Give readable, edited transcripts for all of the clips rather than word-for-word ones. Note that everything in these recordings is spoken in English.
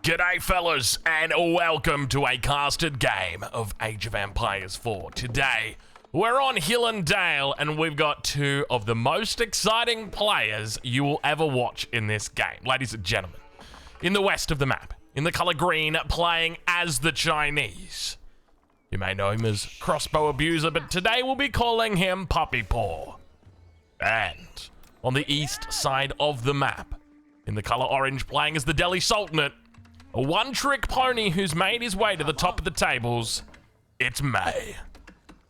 G'day fellas, and welcome to a casted game of Age of Empires 4. Today, we're on Hill and Dale, and we've got two of the most exciting players you will ever watch in this game. Ladies and gentlemen, in the west of the map, in the color green, playing as the Chinese. You may know him as Crossbow Abuser, but today we'll be calling him Puppy Paw. And on the east side of the map, in the color orange, playing as the Delhi Sultanate, a one-trick pony who's made his way to the top of the tables, it's May.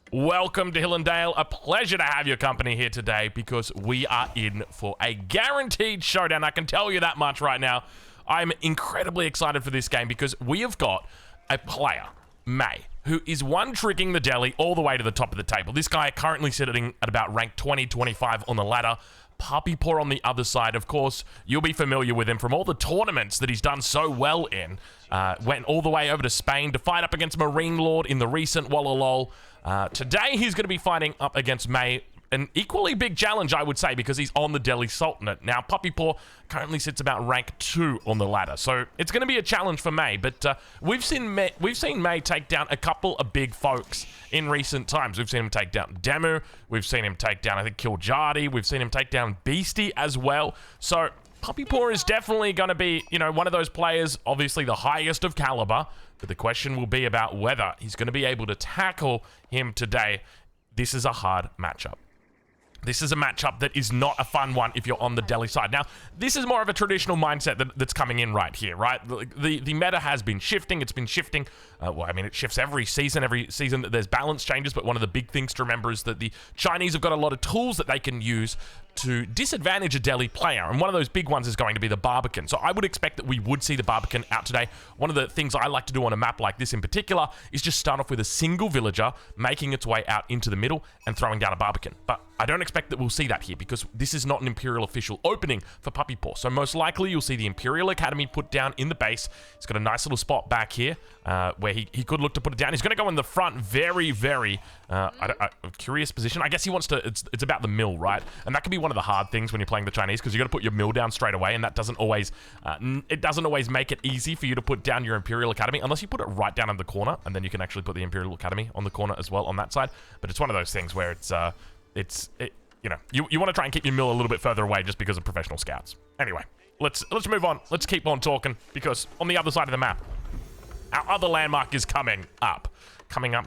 Welcome to Hill and Dale. A pleasure to have your company here today because we are in for a guaranteed showdown. I can tell you that much right now. I'm incredibly excited for this game because we have got a player, May, who is one-tricking the Delhi all the way to the top of the table. This guy currently sitting at about rank 20-25 on the ladder. Puppy Paw on the other side. Of course, you'll be familiar with him from all the tournaments that he's done so well in. Went all the way over to Spain to fight up against Marine Lord in the recent Wallalol. Today, he's going to be fighting up against May. An equally big challenge, I would say, because he's on the Delhi Sultanate. Now, Puppy Paw currently sits about rank 2 on the ladder, so it's going to be a challenge for May. But we've seen May take down a couple of big folks in recent times. We've seen him take down Demu. We've seen him take down, I think, Kiljadi. We've seen him take down Beastie as well. So Puppy Paw is definitely going to be, you know, one of those players, obviously the highest of caliber. But the question will be about whether he's going to be able to tackle him today. This is a hard matchup. This is a matchup that is not a fun one if you're on the Delhi side. Now, this is more of a traditional mindset that's coming in right here, right? The meta has been shifting. It's been shifting. Well, I mean, it shifts every season. Every season there's balance changes, but one of the big things to remember is that the Chinese have got a lot of tools that they can use to disadvantage a Delhi player, and one of those big ones is going to be the Barbican. So I would expect that we would see the Barbican out today. One of the things I like to do on a map like this in particular is just start off with a single villager making its way out into the middle and throwing down a Barbican. But I don't expect that we'll see that here because this is not an Imperial official opening for Puppy Paw. So most likely you'll see the Imperial Academy put down in the base. He's got a nice little spot back here where he could look to put it down. He's going to go in the front very a curious position. I guess he wants to, it's about the mill, right? And that can be one of the hard things when you're playing the Chinese because you got to put your mill down straight away, and that doesn't always make it easy for you to put down your Imperial Academy unless you put it right down in the corner, and then you can actually put the Imperial Academy on the corner as well on that side. But it's one of those things where you know, you want to try and keep your mill a little bit further away just because of professional scouts. Anyway, let's move on. Let's keep on talking because on the other side of the map, our other landmark is coming up,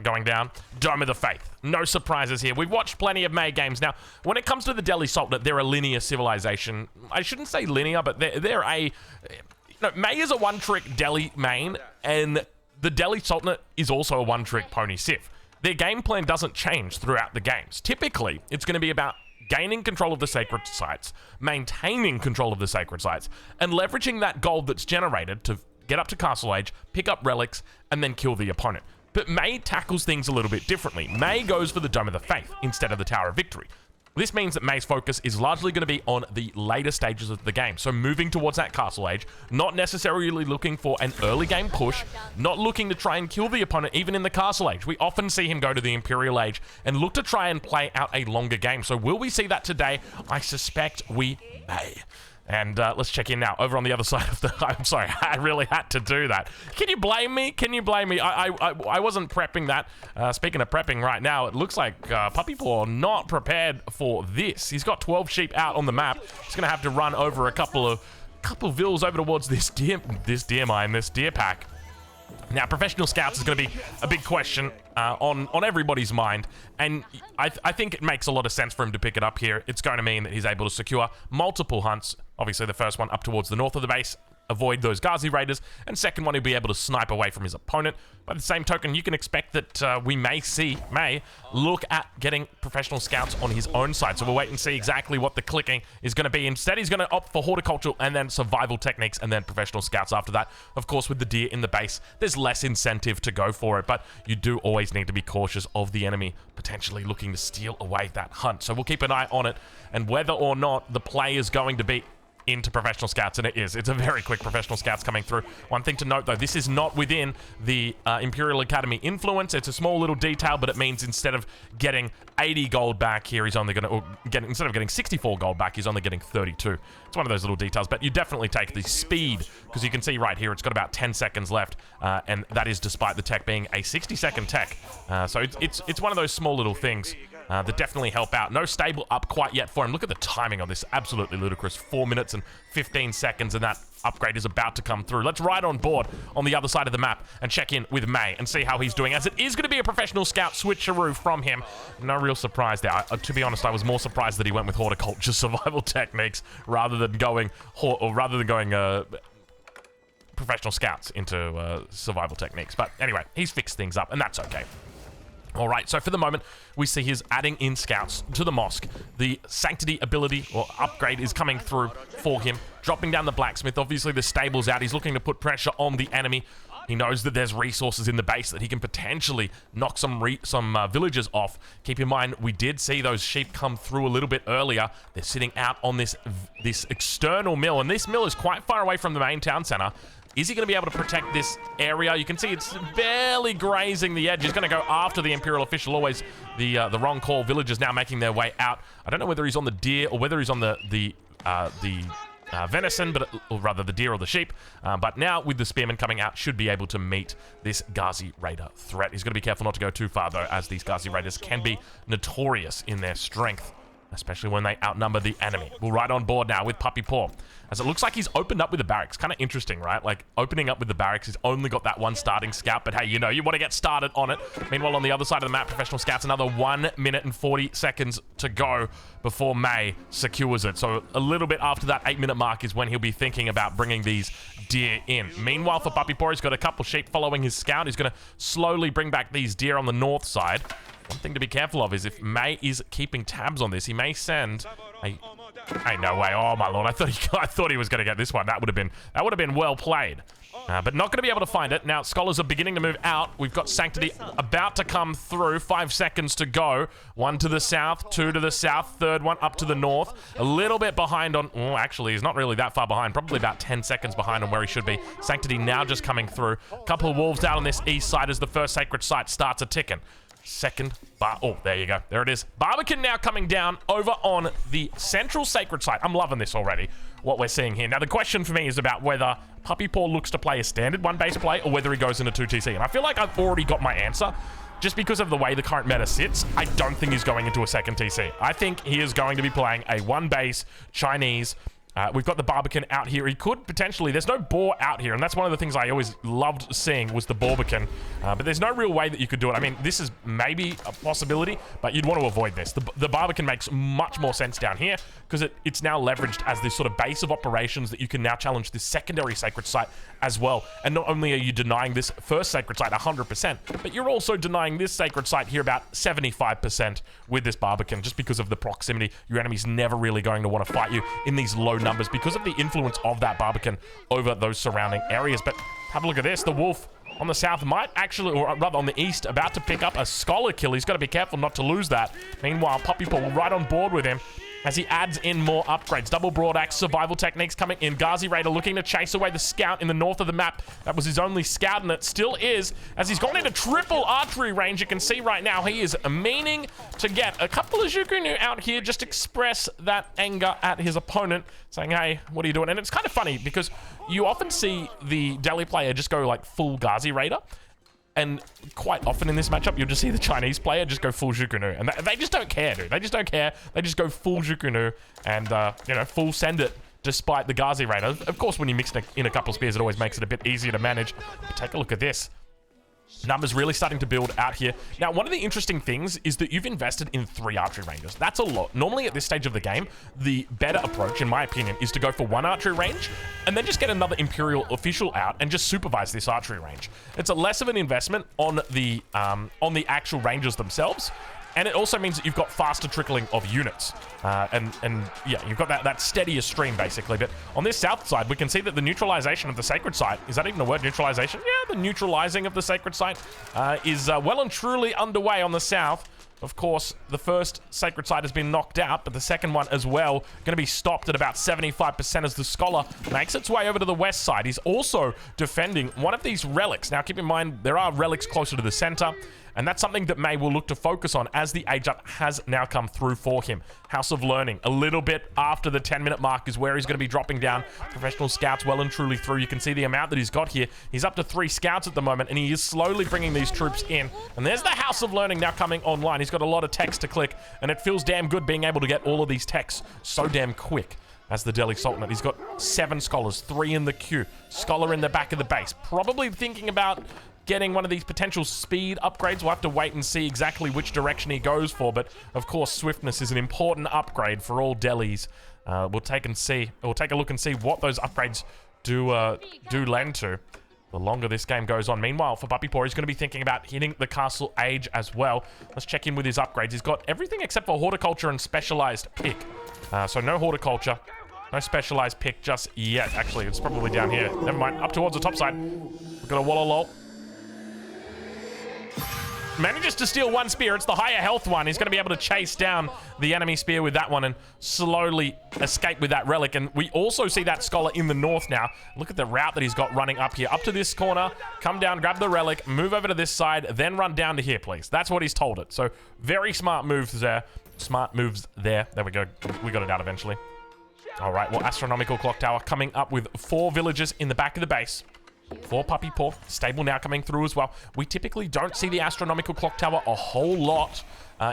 going down. Dome of the Faith. No surprises here. We've watched plenty of May games. Now, when it comes to the Delhi Sultanate, they're a linear civilization. I shouldn't say linear, but they're a... No, May is a one-trick Delhi main, and the Delhi Sultanate is also a one-trick pony Civ. Their game plan doesn't change throughout the games. Typically, it's going to be about gaining control of the sacred sites, maintaining control of the sacred sites, and leveraging that gold that's generated to get up to Castle Age, pick up relics, and then kill the opponent. But May tackles things a little bit differently. May goes for the Dome of the Faith instead of the Tower of Victory. This means that May's focus is largely going to be on the later stages of the game. So moving towards that Castle Age, not necessarily looking for an early game push, not looking to try and kill the opponent even in the Castle Age. We often see him go to the Imperial Age and look to try and play out a longer game. So will we see that today? I suspect we may. And let's check in now, over on the other side of the... I'm sorry, I really had to do that. Can you blame me? Can you blame me? I wasn't prepping that. Speaking of prepping right now, it looks like Puppy Paw not prepared for this. He's got 12 sheep out on the map. He's going to have to run over a couple of vills over towards this deer pack. Now, professional scouts is going to be a big question on everybody's mind, and I think it makes a lot of sense for him to pick it up here. It's going to mean that he's able to secure multiple hunts. Obviously, the first one up towards the north of the base, avoid those Ghazi raiders, and second one, he'll be able to snipe away from his opponent. By the same token, you can expect that we may see May look at getting professional scouts on his own side. So we'll wait and see exactly what the clicking is going to be. Instead, he's going to opt for horticultural and then survival techniques and then professional scouts after that. Of course, with the deer in the base, there's less incentive to go for it, but you do always need to be cautious of the enemy potentially looking to steal away that hunt. So we'll keep an eye on it, and whether or not the play is going to be into professional scouts, and it is. It's a very quick professional scouts coming through. One thing to note, though, this is not within the Imperial Academy influence. It's a small little detail, but it means instead of getting 80 gold back here, he's only going to instead of getting 64 gold back, he's only getting 32. It's one of those little details, but you definitely take the speed, because you can see right here it's got about 10 seconds left, and that is despite the tech being a 60-second tech. So it's one of those small little things that definitely help out. No stable up quite yet for him. Look at the timing on this. Absolutely ludicrous. 4 minutes and 15 seconds, and that upgrade is about to come through. Let's ride on board on the other side of the map and check in with May and see how he's doing, as it is going to be a professional scout switcheroo from him. No real surprise there. To be honest, I was more surprised that he went with horticulture survival techniques rather than going professional scouts into survival techniques. But anyway, he's fixed things up, and that's okay. All right, so for the moment, we see he's adding in scouts to the mosque. The sanctity ability or upgrade is coming through for him, dropping down the blacksmith. Obviously, the stable's out. He's looking to put pressure on the enemy. He knows that there's resources in the base that he can potentially knock some villagers off. Keep in mind, we did see those sheep come through a little bit earlier. They're sitting out on this external mill, and this mill is quite far away from the main town center. Is he going to be able to protect this area? You can see it's barely grazing the edge. He's going to go after the Imperial official. Always the wrong call. Villagers now making their way out. I don't know whether he's on the deer or whether he's on the venison, or rather the deer or the sheep. But now with the spearmen coming out, should be able to meet this Ghazi Raider threat. He's going to be careful not to go too far, though, as these Ghazi Raiders can be notorious in their strength, especially when they outnumber the enemy. We'll ride on board now with Puppy Paw, as it looks like he's opened up with the barracks. Kind of interesting, right? Like, opening up with the barracks, he's only got that one starting scout, but hey, you know, you want to get started on it. Meanwhile, on the other side of the map, professional scouts, another 1 minute and 40 seconds to go before May secures it. So a little bit after that 8-minute mark is when he'll be thinking about bringing these deer in. Meanwhile, for Puppy Paw, he's got a couple sheep following his scout. He's going to slowly bring back these deer on the north side. One thing to be careful of is if May is keeping tabs on this, he may send a... Hey, no way. Oh, my lord. I thought he was going to get this one. That would have been well played. But not going to be able to find it. Now, scholars are beginning to move out. We've got Sanctity about to come through. 5 seconds to go. 1 to the south, 2 to the south, third one up to the north. A little bit behind on... Oh, actually, he's not really that far behind. Probably about 10 seconds behind on where he should be. Sanctity now just coming through. A couple of wolves out on this east side as the first sacred site starts a ticking. Second bar. Oh, there you go. There it is. Barbican now coming down over on the central sacred site. I'm loving this already, what we're seeing here. Now, the question for me is about whether Puppy Paw looks to play a standard 1-base play or whether he goes into 2TC. And I feel like I've already got my answer. Just because of the way the current meta sits, I don't think he's going into a second TC. I think he is going to be playing a 1-base Chinese. We've got the Barbican out here. He could potentially... There's no boar out here, and that's one of the things I always loved seeing was the Barbican. But there's no real way that you could do it. I mean, this is maybe a possibility, but you'd want to avoid this. The Barbican makes much more sense down here because it's now leveraged as this sort of base of operations that you can now challenge this secondary sacred site as well. And not only are you denying this first sacred site 100%, but you're also denying this sacred site here about 75% with this Barbican, just because of the proximity. Your enemy's never really going to want to fight you in these low numbers because of the influence of that Barbican over those surrounding areas. But have a look at this. The wolf on the south might actually, or rather on the east, about to pick up a scholar kill. He's got to be careful not to lose that. Meanwhile, Puppy Paw will right on board with him as he adds in more upgrades. Double broad axe survival techniques coming in. Ghazi Raider looking to chase away the scout in the north of the map. That was his only scout, and it still is, as he's gone into triple archery range. You can see right now he is meaning to get a couple of Zhukunu out here, just express that anger at his opponent, saying, hey, what are you doing? And it's kind of funny because you often see the Delhi player just go like full Ghazi Raider. And quite often in this matchup, you'll just see the Chinese player just go full Zhukunu. And they just don't care, dude. They just don't care. They just go full Zhukunu and, you know, full send it despite the Ghazi Raider. Of course, when you mix in a couple of spears, it always makes it a bit easier to manage. But take a look at this. Numbers really starting to build out here. Now, one of the interesting things is that you've invested in 3 archery ranges. That's a lot. Normally, at this stage of the game, the better approach, in my opinion, is to go for 1 archery range and then just get another Imperial official out and just supervise this archery range. It's a less of an investment on the actual ranges themselves. And it also means that you've got faster trickling of units. And yeah, you've got that steadier stream, basically. But on this south side, we can see that the neutralization of the sacred site, is that even a word, neutralization? Yeah, the neutralizing of the sacred site is well and truly underway on the south. Of course, the first sacred site has been knocked out, but the second one as well going to be stopped at about 75% as the Scholar makes its way over to the west side. He's also defending one of these relics. Now, keep in mind, there are relics closer to the center, and that's something that May will look to focus on as the age up has now come through for him. House of Learning, a little bit after the 10-minute mark is where he's going to be dropping down. Professional Scouts well and truly through. You can see the amount that he's got here. He's up to 3 Scouts at the moment, and he is slowly bringing these troops in. And there's the House of Learning now coming online. He's got a lot of techs to click, and it feels damn good being able to get all of these techs so damn quick. As the Delhi Sultanate, he's got 7 Scholars, 3 in the queue. Scholar in the back of the base. Probably thinking about getting one of these potential speed upgrades. We'll have to wait and see exactly which direction he goes for, but of course swiftness is an important upgrade for all Delhis. We'll take a look and see what those upgrades do lend to the longer this game goes on. Meanwhile, for Puppy Paw, he's going to be thinking about hitting the castle age as well. Let's check in with his upgrades. He's got everything except for horticulture and specialized pick. So no horticulture, no specialized pick just yet. Actually, it's probably down here. Never mind, up towards the top side. We've got a Wallalol. Manages to steal 1 spear. It's the higher health one. He's going to be able to chase down the enemy spear with that one and slowly escape with that relic. And we also see that Scholar in the north now. Look at the route that he's got running up here. Up to this corner, come down, grab the relic, move over to this side, then run down to here, please. That's what he's told it. So very smart moves there. Smart moves there. There we go. We got it out eventually. All right, well, Astronomical Clock Tower coming up with 4 villagers in the back of the base. 4 Puppy Paw. Stable now coming through as well. We typically don't see the Astronomical Clock Tower a whole lot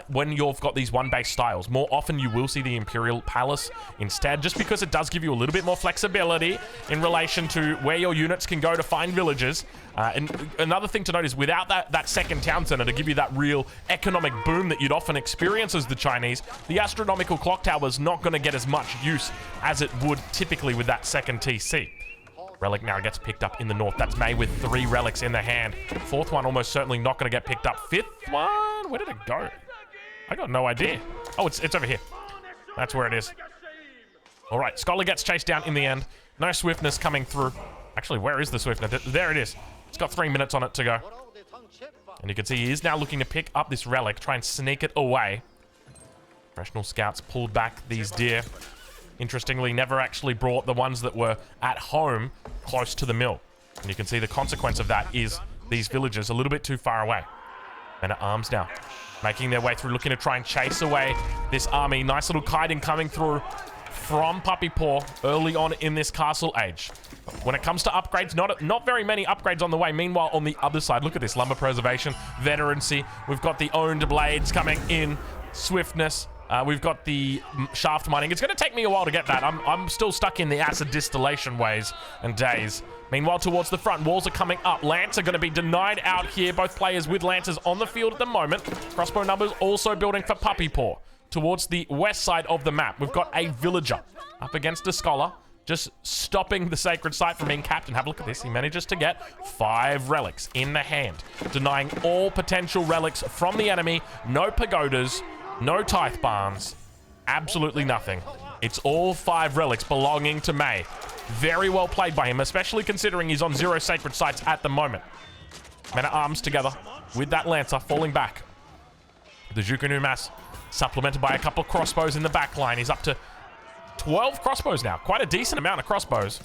when you've got these 1-base styles. More often you will see the Imperial Palace instead, just because it does give you a little bit more flexibility in relation to where your units can go to find villages. And another thing to note is without that second town center to give you that real economic boom that you'd often experience as the Chinese, the Astronomical Clock Tower is not going to get as much use as it would typically with that second TC. Relic now gets picked up in the north. That's May with 3 relics in the hand. 4th one almost certainly not going to get picked up. 5th one, where did it go? I got no idea. Oh, it's over here. That's where it is. All right, Scholar gets chased down in the end. No swiftness coming through. Actually, where is the swiftness? There it is. It's got 3 minutes on it to go. And you can see he is now looking to pick up this relic, try and sneak it away. Professional Scouts pulled back these deer. Interestingly, never actually brought the ones that were at home close to the mill. And you can see the consequence of that is these villagers a little bit too far away. Men at arms now, making their way through, looking to try and chase away this army. Nice little kiting coming through from Puppy Paw early on in this castle age. When it comes to upgrades, not very many upgrades on the way. Meanwhile, on the other side, look at this. Lumber preservation, veterancy. We've got the owned blades coming in. Swiftness. We've got the shaft mining. It's going to take me a while to get that. I'm still stuck in the acid distillation ways and days. Meanwhile, towards the front, walls are coming up. Lance are going to be denied out here. Both players with Lancers on the field at the moment. Crossbow numbers also building for Puppy Paw. Towards the west side of the map, we've got a villager up against a Scholar, just stopping the sacred site from being capped. And have a look at this. He manages to get 5 relics in the hand, denying all potential relics from the enemy. No pagodas. No tithe barns, absolutely nothing. It's all 5 relics belonging to May. Very well played by him, especially considering he's on 0 sacred sites at the moment. Men at arms together with that Lancer falling back. The Jukunu Mass supplemented by a couple of crossbows in the back line. He's up to 12 crossbows now. Quite a decent amount of crossbows.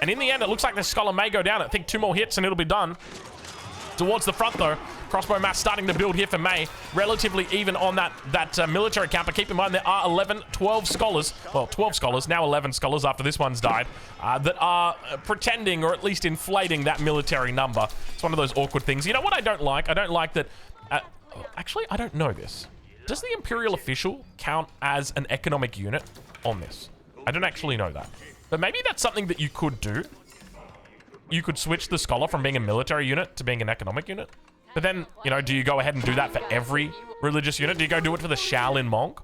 And in the end, it looks like the Scholar may go down. I think 2 more hits and it'll be done. Towards the front, though, crossbow mass starting to build here for May. Relatively even on that military count, but keep in mind there are 12 Scholars, well, 12 Scholars, now 11 Scholars after this one's died, that are pretending or at least inflating that military number. It's one of those awkward things. You know what I don't like? I don't like that... actually, I don't know this. Does the Imperial Official count as an economic unit on this? I don't actually know that. But maybe that's something that you could do. You could switch the Scholar from being a military unit to being an economic unit. But then, you know, do you go ahead and do that for every religious unit? Do you go do it for the Shaolin Monk?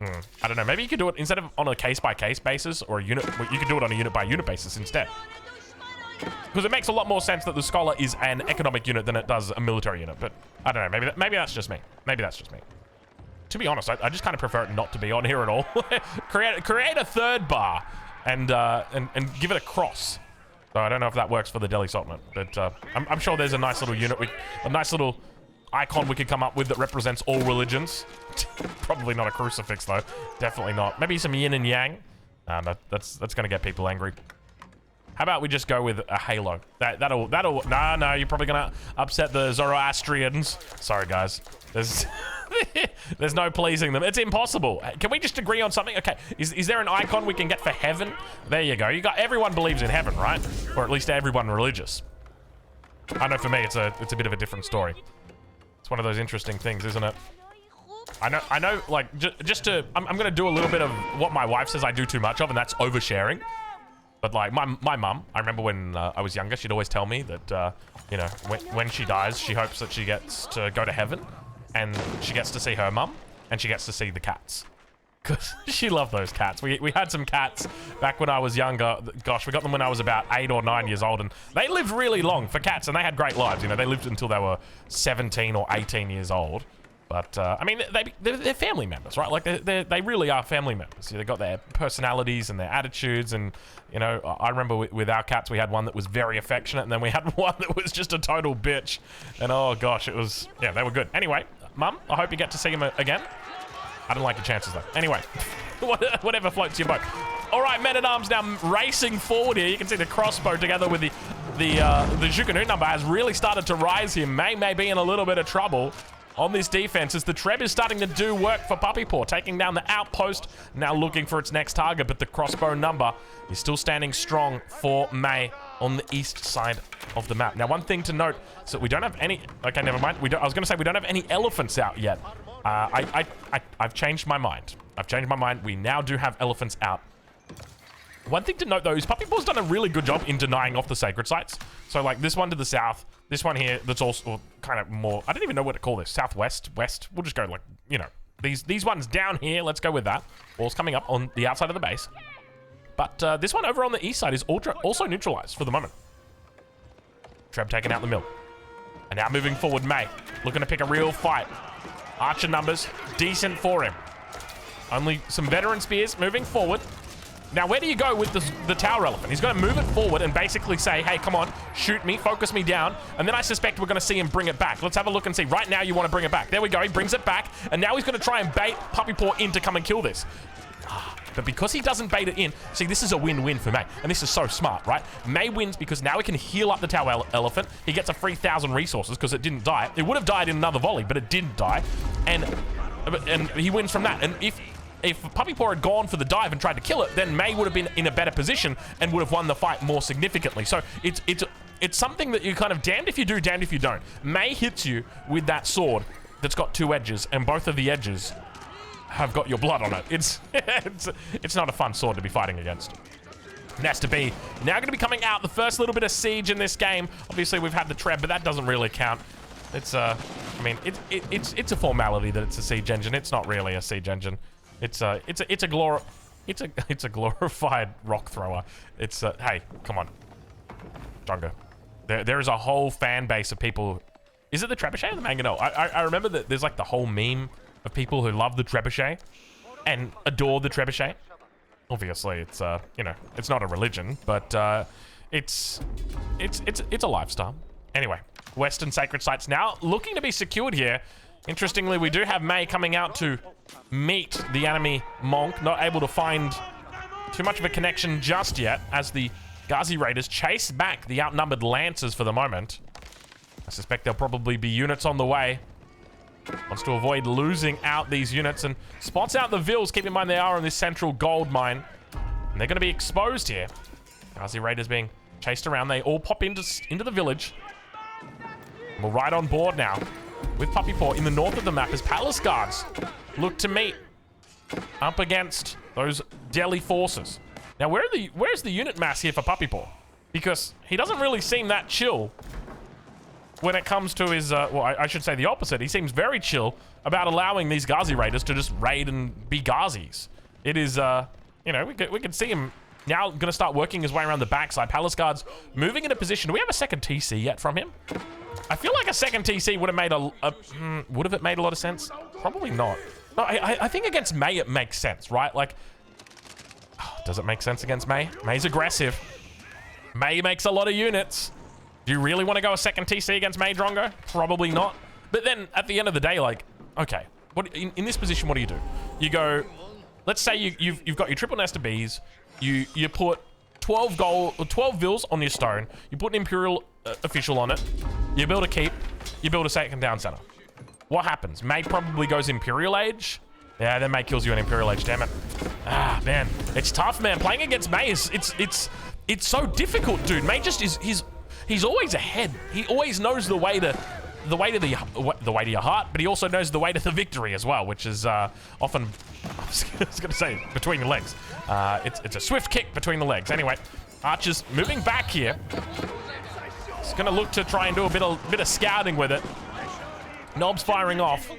I don't know. Maybe you could do it instead of on a case-by-case basis or a unit. You could do it on a unit-by-unit basis instead. Because it makes a lot more sense that the Scholar is an economic unit than it does a military unit. But I don't know. Maybe that's just me. Maybe that's just me. To be honest, I just kind of prefer it not to be on here at all. create a third bar and give it a cross. So I don't know if that works for the Delhi Sultanate, but I'm sure there's a nice little unit, a nice little icon we could come up with that represents all religions. Probably not a crucifix, though. Definitely not. Maybe some yin and yang. That's going to get people angry. How about we just go with a halo? That'll. No, you're probably going to upset the Zoroastrians. Sorry, guys. There's no pleasing them. It's impossible. Can we just agree on something? Okay, is there an icon we can get for heaven? There you go. Everyone believes in heaven, right? Or at least everyone religious. I know for me, it's a bit of a different story. It's one of those interesting things, isn't it? I know. Like, I'm gonna do a little bit of what my wife says I do too much of, and that's oversharing. But like my mum, I remember when I was younger, she'd always tell me that you know, when she dies, she hopes that she gets to go to heaven, and she gets to see her mum, and she gets to see the cats. Because she loved those cats. We had some cats back when I was younger. Gosh, we got them when I was about 8 or 9 years old, and they lived really long for cats, and they had great lives. You know, they lived until they were 17 or 18 years old. But, I mean, they're family members, right? Like, they really are family members. They've got their personalities and their attitudes, and, you know, I remember with our cats, we had one that was very affectionate, and then we had one that was just a total bitch. And, oh, gosh, it was... Yeah, they were good. Anyway, Mum, I hope you get to see him again. I don't like your chances, though. Anyway, whatever floats your boat. All right, men-at-arms now racing forward here. You can see the crossbow together with the Jukunu number has really started to rise here. May be in a little bit of trouble on this defense as the Treb is starting to do work for Puppy Paw, taking down the outpost, now looking for its next target, but the crossbow number is still standing strong for May on the east side of the map. Now, one thing to note is that we don't have any... Okay, never mind. I was going to say we don't have any elephants out yet. I've changed my mind. We now do have elephants out. One thing to note, though, is Puppy Paw's done a really good job in denying off the sacred sites. So, like, this one to the south, this one here, that's also kind of more... I don't even know what to call this. Southwest, west. We'll just go, like, you know, these ones down here. Let's go with that. All's coming up on the outside of the base. But this one over on the east side is also neutralized for the moment. Treb taking out the mill. And now moving forward, May. Looking to pick a real fight. Archer numbers, decent for him. Only some veteran spears moving forward. Now, where do you go with the tower elephant? He's going to move it forward and basically say, hey, come on, shoot me, focus me down. And then I suspect we're going to see him bring it back. Let's have a look and see. Right now, you want to bring it back. There we go. He brings it back. And now he's going to try and bait Puppy Paw in to come and kill this. But because he doesn't bait it in, see, this is a win-win for May. And this is so smart, right? May wins because now he can heal up the tower elephant. He gets a free 1,000 resources because it didn't die. It would have died in another volley, but it didn't die. And he wins from that. And if Puppy Paw had gone for the dive and tried to kill it, then May would have been in a better position and would have won the fight more significantly. So it's something that you're kind of damned if you do, damned if you don't. May hits you with that sword that's got 2 edges, and both of the edges have got your blood on it. It's not a fun sword to be fighting against. Nesta B now going to be coming out. The first little bit of siege in this game. Obviously, we've had the Treb, but that doesn't really count. It's I mean, it's a formality that it's a siege engine. It's not really a siege engine. It's a glorified rock thrower. It's hey, come on, Drongo. There is a whole fan base of people. Is it the Trebuchet or the Mangonel? I remember that there's like the whole meme of people who love the Trebuchet and adore the Trebuchet. Obviously, it's you know, it's not a religion, but it's a lifestyle. Anyway, Western sacred sites now looking to be secured here. Interestingly, we do have May coming out to meet the enemy Monk, not able to find too much of a connection just yet as the Ghazi Raiders chase back the outnumbered Lancers for the moment. I suspect there'll probably be units on the way. Wants to avoid losing out these units and spots out the Vils. Keep in mind they are on this central gold mine. And they're going to be exposed here. Ghazi Raiders being chased around. They all pop into the village. We're right on board now with Puppy Paw in the north of the map as Palace Guards look to meet up against those Delhi forces. Now, where's the unit mass here for Puppy Paw? Because he doesn't really seem that chill when it comes to his, well, I should say the opposite. He seems very chill about allowing these Ghazi Raiders to just raid and be Ghazis. It is, you know, we could see him now going to start working his way around the backside. Palace Guards moving into position. Do we have a second TC yet from him? I feel like a second TC would have made would have it made a lot of sense? Probably not. No, I think against May it makes sense, right? Like, does it make sense against May? May's aggressive. May makes a lot of units. Do you really want to go a second TC against May, Drongo? Probably not. But then at the end of the day, like, okay, what in this position, what do? You go, let's say you've got your triple nest of bees. You put 12 gold or 12 vills on your stone. You put an imperial official on it. You build a keep. You build a second town center. What happens? May probably goes Imperial Age. Yeah, then May kills you in Imperial Age. Damn it. Ah, man, it's tough, man. Playing against May is it's so difficult, dude. May just is he's always ahead. He always knows the way to your heart, but he also knows the way to the victory as well, which is often, I was gonna say, between your legs. It's a swift kick between the legs. Anyway, Archer's moving back here. He's gonna look to try and do a bit of scouting with it. Knobs firing off.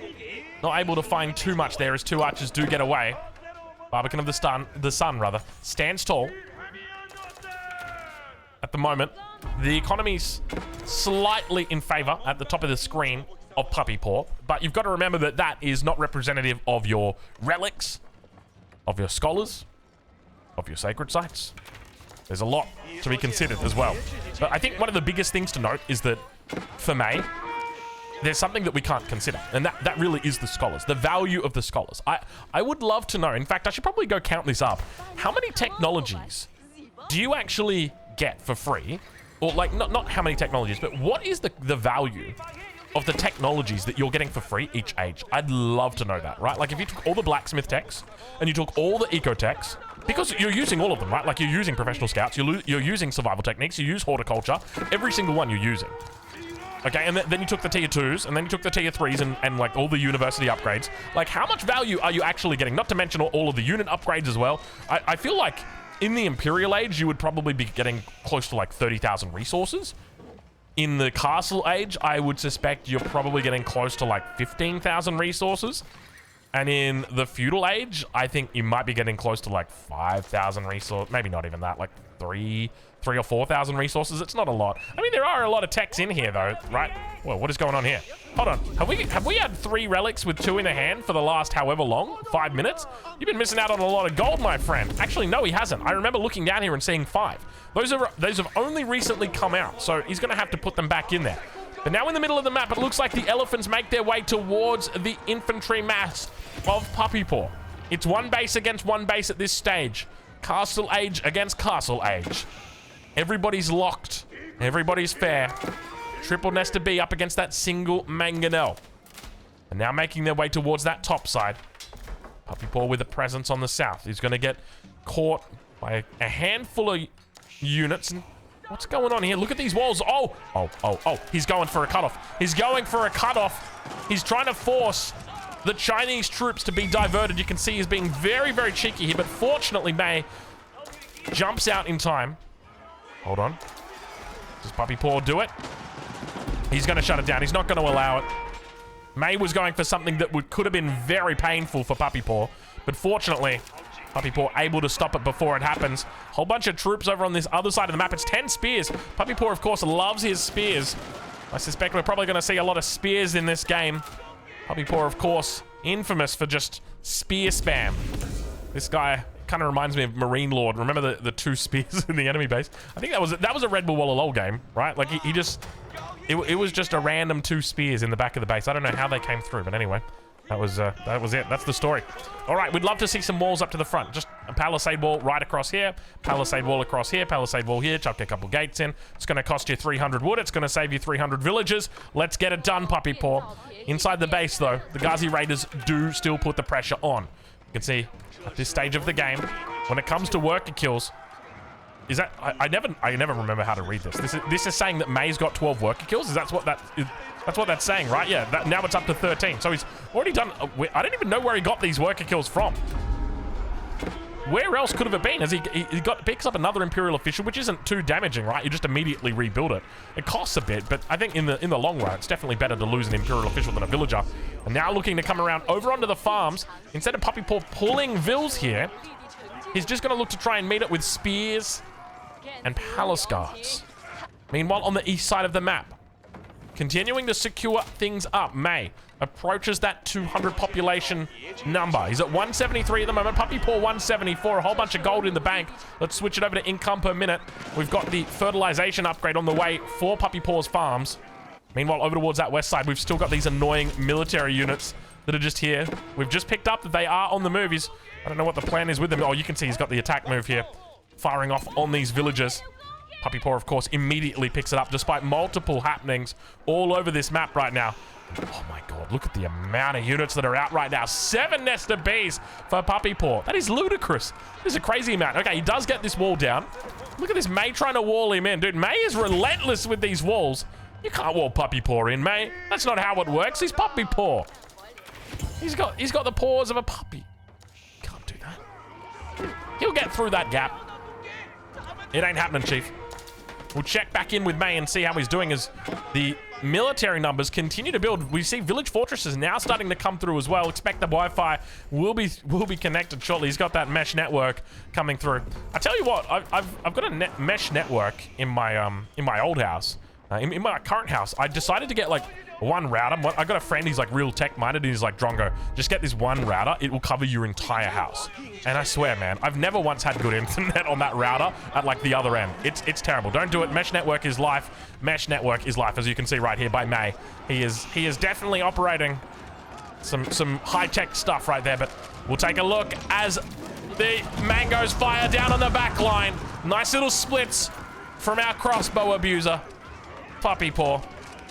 Not able to find too much there as two Archers do get away. Barbican of the Sun rather, stands tall. At the moment, the economy's slightly in favor at the top of the screen of Puppy Paw, but you've got to remember that that is not representative of your relics, of your scholars, of your sacred sites. There's a lot to be considered as well. But I think one of the biggest things to note is that for May, there's something that we can't consider, and that really is the scholars, the value of the scholars. I would love to know, in fact, I should probably go count this up. How many technologies do you actually get for free? Or like, not how many technologies, but what is the value of the technologies that you're getting for free each age? I'd love to know that, right? Like if you took all the blacksmith techs and you took all the eco techs, because you're using all of them, right? Like you're using professional scouts, you're using survival techniques, you use horticulture, every single one you're using. Okay, and then you took the tier 2s, and then you took the tier 3s and like all the university upgrades. Like how much value are you actually getting? Not to mention all of the unit upgrades as well. I feel like in the Imperial Age, you would probably be getting close to like 30,000 resources. In the Castle Age, I would suspect you're probably getting close to like 15,000 resources. And in the Feudal Age, I think you might be getting close to like 5,000 resources. Maybe not even that, like 3 or 4,000 resources. It's not a lot. I mean, there are a lot of techs in here though, right? Well, what is going on here? Hold on. Have we had 3 relics with 2 in the hand for the last however long? 5 minutes? You've been missing out on a lot of gold, my friend. Actually, no, he hasn't. I remember looking down here and seeing 5. Those have only recently come out, so he's going to have to put them back in there. But now in the middle of the map, it looks like the elephants make their way towards the infantry mass of Puppy Paw. It's one base against one base at this stage. Castle Age against Castle Age. Everybody's locked. Everybody's fair. Triple Nester B up against that single Mangonel. And now making their way towards that top side. Puppy Paw with a presence on the south. He's going to get caught by a handful of units. And what's going on here? Look at these walls. Oh. He's going for a cutoff. He's going for a cutoff. He's trying to force the Chinese troops to be diverted. You can see he's being very, very cheeky here. But fortunately, May jumps out in time. Hold on. Does Puppy Paw do it? He's going to shut it down. He's not going to allow it. May was going for something that could have been very painful for Puppy Paw. But fortunately, Puppy Paw able to stop it before it happens. Whole bunch of troops over on this other side of the map. It's 10 spears. Puppy Paw, of course, loves his spears. I suspect we're probably going to see a lot of spears in this game. Puppy Paw, of course, infamous for just spear spam. This guy kind of reminds me of Marine Lord. Remember the 2 spears in the enemy base? I think that was a Red Bull Walla Lol game, right? Like he just, it was just a random 2 spears in the back of the base. I don't know how they came through, but anyway, that was it. That's the story. All right, we'd love to see some walls up to the front. Just a palisade wall right across here, palisade wall across here, palisade wall here. Chuck a couple gates in. It's going to cost you 300 wood. It's going to save you 300 villagers. Let's get it done, Puppy Paw. Inside the base, though, the Ghazi Raiders do still put the pressure on. You can see at this stage of the game, when it comes to worker kills, is that I never remember how to read this. This is saying that May's got 12 worker kills. That's what that's saying, right? Yeah. Now it's up to 13. So he's already done. I don't even know where he got these worker kills from. Where else could have it been? As he picks up another Imperial official, which isn't too damaging, right? You just immediately rebuild it. It costs a bit, but I think in the long run, it's definitely better to lose an Imperial official than a villager. And now looking to come around over onto the farms. Instead of Puppy Paw pulling vills here, he's just going to look to try and meet it with spears and palace guards. Meanwhile, on the east side of the map, continuing to secure things up, May approaches that 200 population number. He's at 173 at the moment. Puppy Paw 174, a whole bunch of gold in the bank. Let's switch it over to income per minute. We've got the fertilization upgrade on the way for Puppy Paw's farms. Meanwhile, over towards that west side, we've still got these annoying military units that are just here. We've just picked up that they are on the move. I don't know what the plan is with them. Oh, you can see he's got the attack move here, firing off on these villagers. Puppy Paw, of course, immediately picks it up, despite multiple happenings all over this map right now. Oh my god, look at the amount of units that are out right now. 7 Nesta Bees for Puppy Paw. That is ludicrous. This is a crazy amount. Okay, he does get this wall down. Look at this May trying to wall him in. Dude, May is relentless with these walls. You can't wall Puppy Paw in, May. That's not how it works. He's Puppy Paw. He's got the paws of a puppy. Can't do that. He'll get through that gap. It ain't happening, Chief. We'll check back in with May and see how he's doing as the military numbers continue to build. We see village fortresses now starting to come through as well. Expect the Wi-Fi will be connected shortly. He's got that mesh network coming through. I tell you what, I've got a mesh network in my old house. In my current house, I decided to get like one router. I got a friend, he's like real tech minded, and he's like, Drongo, just get this one router, it will cover your entire house. And I swear, man, I've never once had good internet on that router at like the other end. It's terrible. Don't do it. Mesh network is life. Mesh network is life, as you can see right here by May. He is definitely operating some high-tech stuff right there, but we'll take a look as the mangoes fire down on the back line. Nice little splits from our crossbow abuser, Puppy Paw.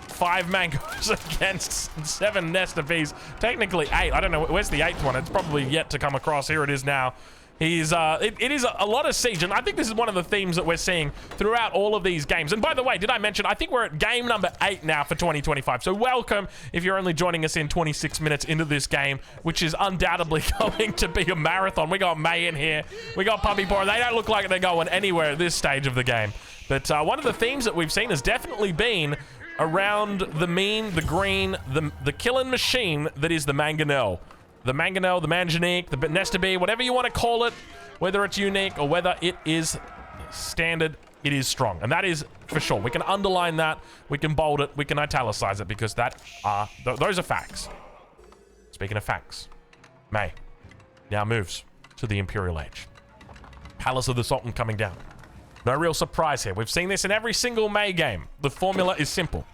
5 mangoes against 7 Nesta Bees. Technically 8. I don't know. Where's the 8th one? It's probably yet to come across. Here it is now. He's, it is a lot of siege, and I think this is one of the themes that we're seeing throughout all of these games. And by the way, did I mention, I think we're at game number 8 now for 2025. So welcome if you're only joining us in 26 minutes into this game, which is undoubtedly going to be a marathon. We got May in here. We got Puppy Paw. They don't look like they're going anywhere at this stage of the game. But one of the themes that we've seen has definitely been around the mean, the green, the killing machine that is the mangonel. The mangonel, the manganique, the Nesta Bee, whatever you want to call it, whether it's unique or whether it is standard, it is strong. And that is for sure. We can underline that, we can bold it, we can italicize it, because those are facts. Speaking of facts, May now moves to the Imperial Age. Palace of the Sultan coming down. No real surprise here. We've seen this in every single May game. The formula is simple.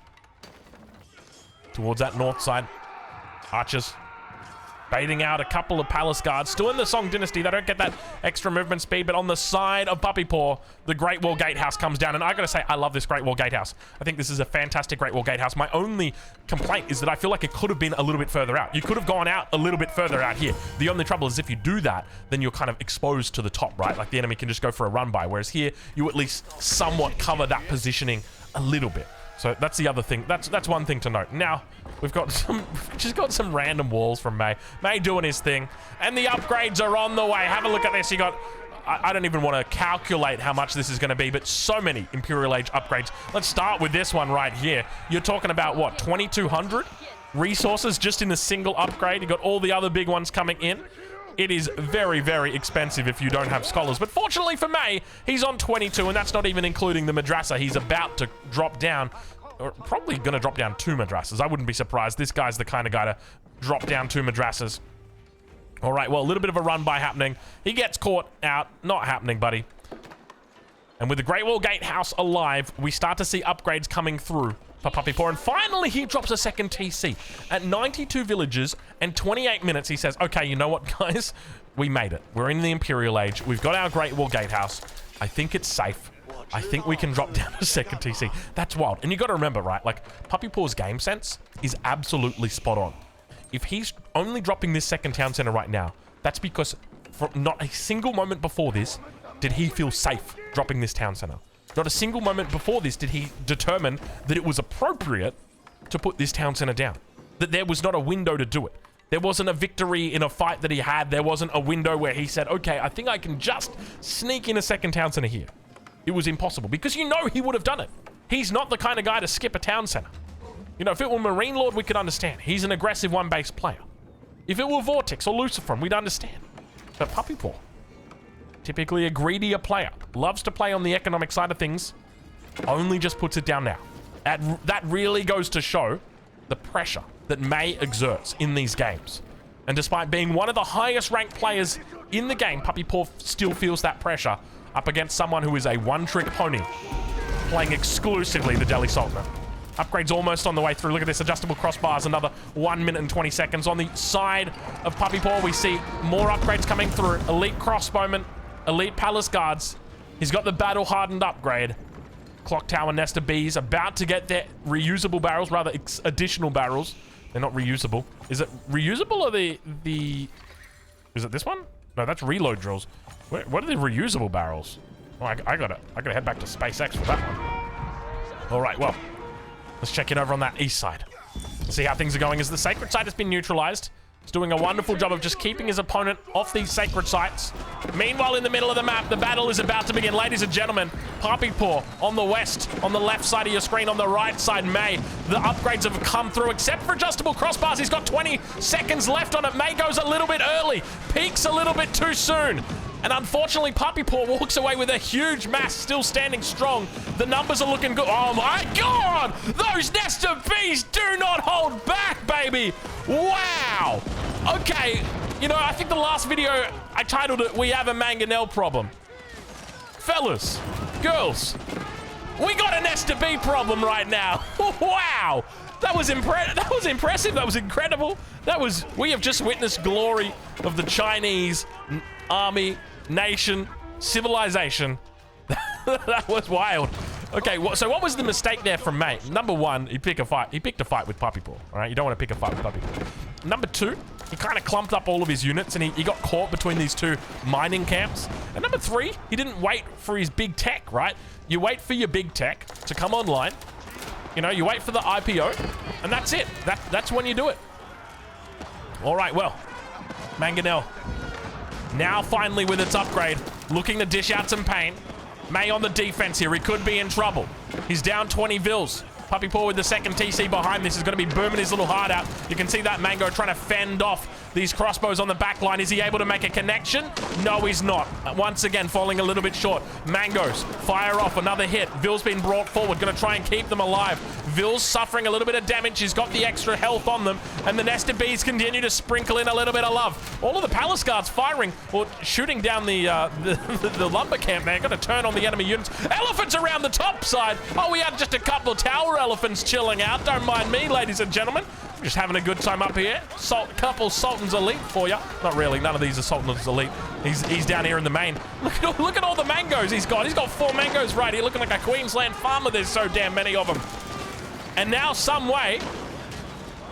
Towards that north side, archers baiting out a couple of palace guards. Still in the Song Dynasty. They don't get that extra movement speed, but on the side of Puppy Paw, the Great Wall Gatehouse comes down. And I gotta say, I love this Great Wall Gatehouse. I think this is a fantastic Great Wall Gatehouse. My only complaint is that I feel like it could have been a little bit further out. You could have gone out a little bit further out here. The only trouble is if you do that, then you're kind of exposed to the top, right? Like the enemy can just go for a run by, whereas here, you at least somewhat cover that positioning a little bit. So that's the other thing. That's one thing to note. Now, we've just got some random walls from May. May doing his thing. And the upgrades are on the way. Have a look at this. You got, I don't even want to calculate how much this is going to be, but so many Imperial Age upgrades. Let's start with this one right here. You're talking about, what, 2,200 resources just in a single upgrade? You got all the other big ones coming in. It is very, very expensive if you don't have scholars. But fortunately for May, he's on 22, and that's not even including the madrasa. He's about to drop down, or probably going to drop down 2 madrasas. I wouldn't be surprised. This guy's the kind of guy to drop down 2 madrasas. All right, well, a little bit of a run by happening. He gets caught out. Not happening, buddy. And with the Great Wall Gatehouse alive, we start to see upgrades coming through for Puppy Paw. And finally, he drops a second TC. At 92 villages and 28 minutes, he says, okay, you know what, guys? We made it. We're in the Imperial Age. We've got our Great Wall Gatehouse. I think it's safe. I think we can drop down a second TC. That's wild. And you got to remember, right? Like, Puppy Paw's game sense is absolutely spot on. If he's only dropping this second town center right now, that's because for not a single moment before this did he feel safe dropping this town center. Not a single moment before this did he determine that it was appropriate to put this town center down. That there was not a window to do it. There wasn't a victory in a fight that he had. There wasn't a window where he said, okay, I think I can just sneak in a second town center here. It was impossible because you know he would have done it. He's not the kind of guy to skip a town center. You know, if it were Marine Lord, we could understand. He's an aggressive one-base player. If it were Vortex or Lucifer, we'd understand. But Puppy Paw, typically a greedier player, loves to play on the economic side of things, only just puts it down now. That really goes to show the pressure that May exerts in these games. And despite being one of the highest ranked players in the game, Puppy Paw still feels that pressure up against someone who is a one-trick pony, playing exclusively the Delhi Sultanate. Upgrade's almost on the way through. Look at this, adjustable crossbars, another 1 minute and 20 seconds. On the side of Puppy Paw, we see more upgrades coming through. Elite crossbowman, elite palace guards. He's got the battle-hardened upgrade. Clock tower, nest of bees, about to get their reusable barrels, rather additional barrels. They're not reusable. Is it reusable or the... Is it this one? No, that's reload drills. What are the reusable barrels? Oh, I gotta head back to SpaceX for that one. All right, well, let's check in over on that east side. See how things are going. As the sacred site has been neutralized, he's doing a wonderful job of just keeping his opponent off these sacred sites. Meanwhile, in the middle of the map, the battle is about to begin. Ladies and gentlemen, Puppy Paw on the west, on the left side of your screen, on the right side, May. The upgrades have come through, except for adjustable crossbars. He's got 20 seconds left on it. May goes a little bit early, peaks a little bit too soon. And unfortunately, Puppy Paw walks away with a huge mass still standing strong. The numbers are looking good. Oh my God! Those nest of bees do not hold back, baby! Wow! Okay, you know, I think the last video, I titled it, We Have a Mangonel Problem. Fellas, girls, we got a nest of bee problem right now. Wow! That was impressive. That was incredible. We have just witnessed glory of the Chinese army, nation, civilization. That was wild. Okay, so what was the mistake there from May? Number one, he picked a fight with Puppy Paw. All right, you don't want to pick a fight with Puppy Paw. Number two, he kind of clumped up all of his units and he got caught between these two mining camps. And number three, he didn't wait for his big tech, right? You wait for your big tech to come online. You know, you wait for the IPO, and that's it. That's when you do it. All right, well, Mangonel now finally with its upgrade, looking to dish out some pain. May on the defense here. He could be in trouble. He's down 20 vils. Puppy Paw with the second TC behind this is going to be booming his little heart out. You can see that Mango trying to fend off these crossbows on the back line. Is he able to make a connection? No, he's not. Once again, falling a little bit short. Mangoes fire off another hit. Vil's been brought forward. Going to try and keep them alive. Vil's suffering a little bit of damage. He's got the extra health on them. And the nest of bees continue to sprinkle in a little bit of love. All of the palace guards firing or shooting down the lumber camp there. Going to turn on the enemy units. Elephants around the top side. Oh, we had just a couple of tower elephants chilling out. Don't mind me, ladies and gentlemen. I'm just having a good time up here. Couple Sultan's Elite for you. Not really. None of these are Sultan's Elite. He's down here in the main. Look at all the mangoes he's got. He's got 4 mangoes right here, looking like a Queensland farmer. There's so damn many of them. And now, some way,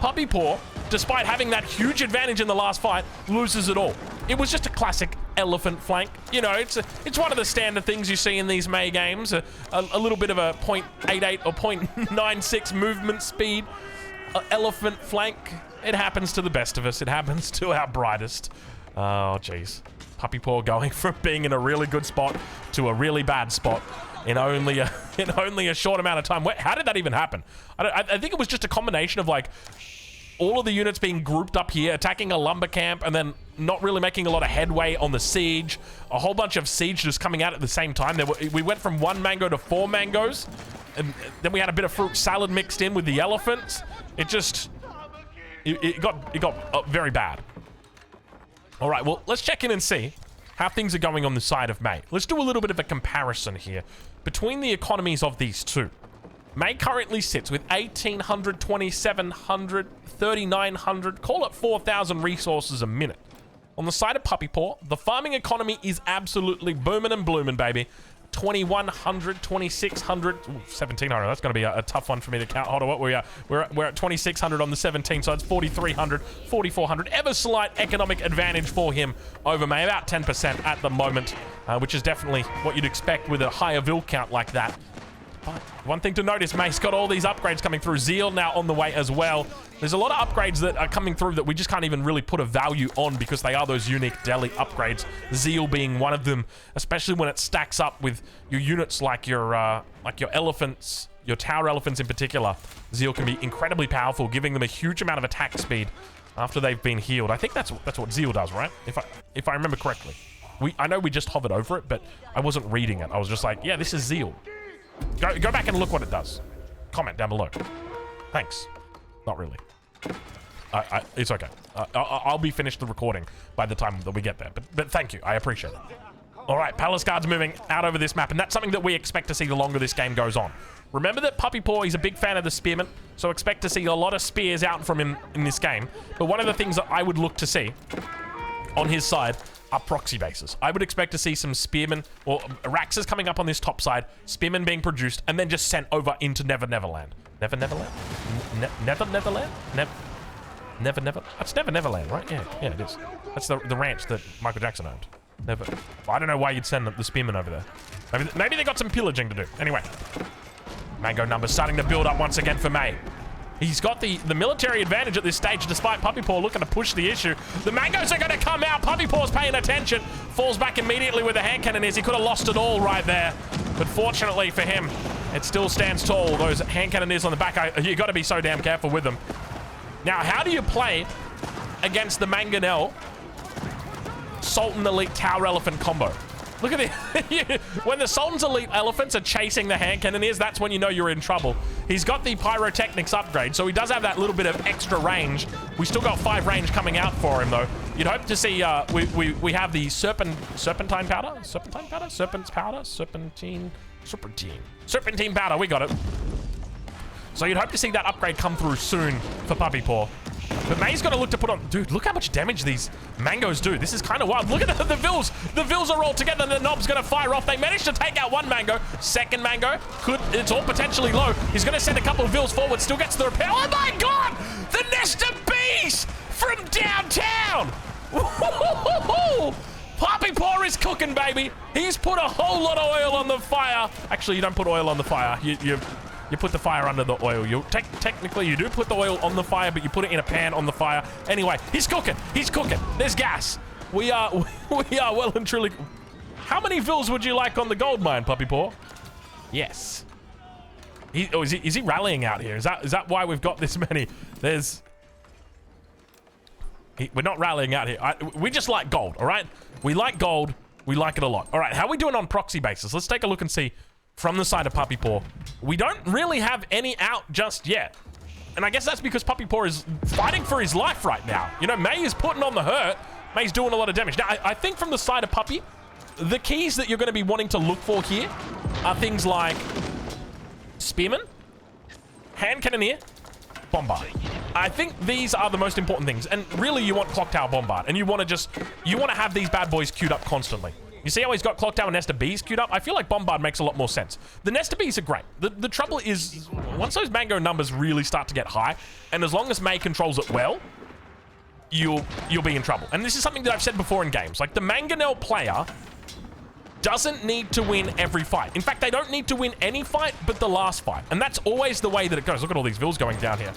Puppy Paw, despite having that huge advantage in the last fight, loses it all. It was just a classic elephant flank. You know, it's one of the standard things you see in these May games. A little bit of a 0.88 or 0.96 movement speed. Elephant flank. It happens to the best of us. It happens to our brightest. Oh, jeez. Puppy Paw going from being in a really good spot to a really bad spot in only a short amount of time. How did that even happen? I think it was just a combination of like all of the units being grouped up here, attacking a lumber camp, and then not really making a lot of headway on the siege. A whole bunch of siege just coming out at the same time. We went from 1 mango to 4 mangoes, and then we had a bit of fruit salad mixed in with the elephants. It got very bad. All right, well, let's check in and see how things are going on the side of May. Let's do a little bit of a comparison here between the economies of these two. May currently sits with 1,800, 2,700, 3,900, call it 4,000 resources a minute. On the side of Puppy Paw, the farming economy is absolutely booming and blooming, baby. 2,100, 2,600, 1,700. That's going to be a tough one for me to count. Hold on, what we're at 2,600 on the 17, so it's 4,300, 4,400. Ever slight economic advantage for him over May, about 10% at the moment, which is definitely what you'd expect with a higher vil count like that. But one thing to notice, May's got all these upgrades coming through. Zeal now on the way as well. There's a lot of upgrades that are coming through that we just can't even really put a value on because they are those unique daily upgrades. Zeal being one of them, especially when it stacks up with your units like your elephants, your tower elephants in particular. Zeal can be incredibly powerful, giving them a huge amount of attack speed after they've been healed. I think that's what Zeal does, right? If I remember correctly. I know we just hovered over it, but I wasn't reading it. I was just like, yeah, this is Zeal. Go back and look what it does. Comment down below. Thanks. Not really. It's okay. I'll be finished the recording by the time that we get there. But thank you. I appreciate it. All right, Palace Guard's moving out over this map, and that's something that we expect to see the longer this game goes on. Remember that Puppy Paw, he's a big fan of the spearmen, so expect to see a lot of spears out from him in this game. But one of the things that I would look to see on his side are proxy bases. I would expect to see some spearmen, or Raxes coming up on this top side, spearmen being produced, and then just sent over into Neverland. Neverland? Neverland? Never. That's Neverland, right? Yeah, it is. That's the ranch that Michael Jackson owned. I don't know why you'd send the spearmen over there. Maybe they got some pillaging to do. Anyway, Mango numbers starting to build up once again for May. He's got the military advantage at this stage, despite Puppy Paw looking to push the issue. The Mangoes are going to come out. Puppy Paw's paying attention. Falls back immediately with the hand cannoneers. He could have lost it all right there. But fortunately for him, it still stands tall. Those hand cannoneers on the back, you got to be so damn careful with them. Now, how do you play against the Mangonel Sultan Elite Tower Elephant combo? Look at it. When the Sultan's Elite Elephants are chasing the hand cannoneers, that's when you know you're in trouble. He's got the pyrotechnics upgrade, so he does have that little bit of extra range. We still got 5 range coming out for him, though. You'd hope to see, we have the serpentine powder? Serpentine powder? Serpent's powder? Serpentine powder, we got it. So you'd hope to see that upgrade come through soon for Puppy Paw. But May's got to look to put on... Dude, look how much damage these Mangoes do. This is kind of wild. Look at the Vils. The Vils are all together and the Knob's going to fire off. They managed to take out one Mango. Second Mango, it's all potentially low. He's going to send a couple of Vils forward. Still gets the repair. Oh my God! The nest of bees from downtown! Puppy Paw is cooking, baby. He's put a whole lot of oil on the fire. Actually, you don't put oil on the fire. You put the fire under the oil. Technically, you do put the oil on the fire, but you put it in a pan on the fire. Anyway, he's cooking. He's cooking. There's gas. We are well and truly... How many Vils would you like on the gold mine, Puppy Paw? Yes. Is he rallying out here? Is that why we've got this many? We're not rallying out here. We just like gold, all right? We like gold. We like it a lot. All right, how are we doing on proxy basis? Let's take a look and see. From the side of Puppy Paw, we don't really have any out just yet. And I guess that's because Puppy Paw is fighting for his life right now. You know, May is putting on the hurt. May's doing a lot of damage. Now, I think from the side of Puppy, the keys that you're going to be wanting to look for here are things like Spearman, Hand Cannoneer, Bombard. I think these are the most important things. And really, you want Clock Tower Bombard. And you want to have these bad boys queued up constantly. You see how he's got Clock Tower and Nest of Bees queued up? I feel like Bombard makes a lot more sense. The Nest of Bees are great. The trouble is, once those Mango numbers really start to get high, and as long as May controls it well, you'll be in trouble. And this is something that I've said before in games. Like, the Mangonel player doesn't need to win every fight. In fact, they don't need to win any fight but the last fight. And that's always the way that it goes. Look at all these Vils going down here.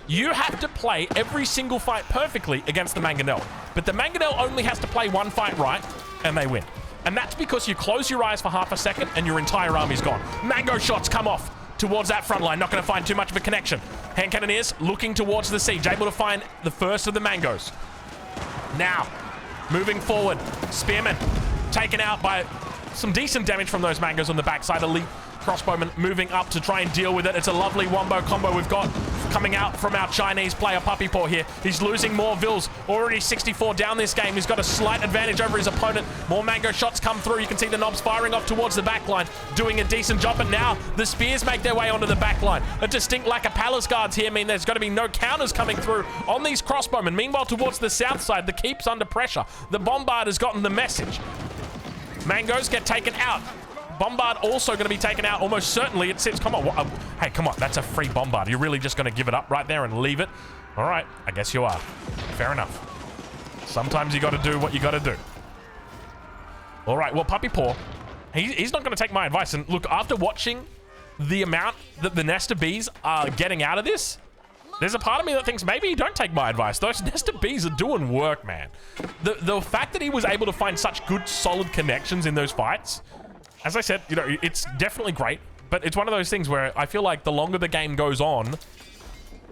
You have to play every single fight perfectly against the Mangonel. But the Mangonel only has to play one fight right, and they win. And that's because you close your eyes for half a second and your entire army's gone. Mango shots come off towards that front line. Not going to find too much of a connection. Hand Cannoneers looking towards the siege, able to find the first of the Mangoes. Now, moving forward, Spearman taken out by some decent damage from those Mangoes on the backside. Elite Crossbowman moving up to try and deal with it. It's a lovely wombo combo we've got coming out from our Chinese player, Puppy Paw here. He's losing more Vils. Already 64 down this game. He's got a slight advantage over his opponent. More Mango shots come through. You can see the Knobs firing off towards the backline, doing a decent job. But now the Spears make their way onto the backline. A distinct lack of Palace Guards here mean there's going to be no counters coming through on these Crossbowmen. Meanwhile, towards the south side, the Keep's under pressure. The Bombard has gotten the message. Mangoes get taken out. Bombard also going to be taken out almost certainly. It sits. Come on. Hey, come on. That's a free Bombard. You're really just going to give it up right there and leave it? All right. I guess you are. Fair enough. Sometimes you got to do what you got to do. All right. Well, Puppy Paw, he's not going to take my advice. And look, after watching the amount that the Nest of Bees are getting out of this, there's a part of me that thinks maybe don't take my advice. Those Nest of Bees are doing work, man. The fact that he was able to find such good, solid connections in those fights, as I said, you know, it's definitely great, but it's one of those things where I feel like the longer the game goes on,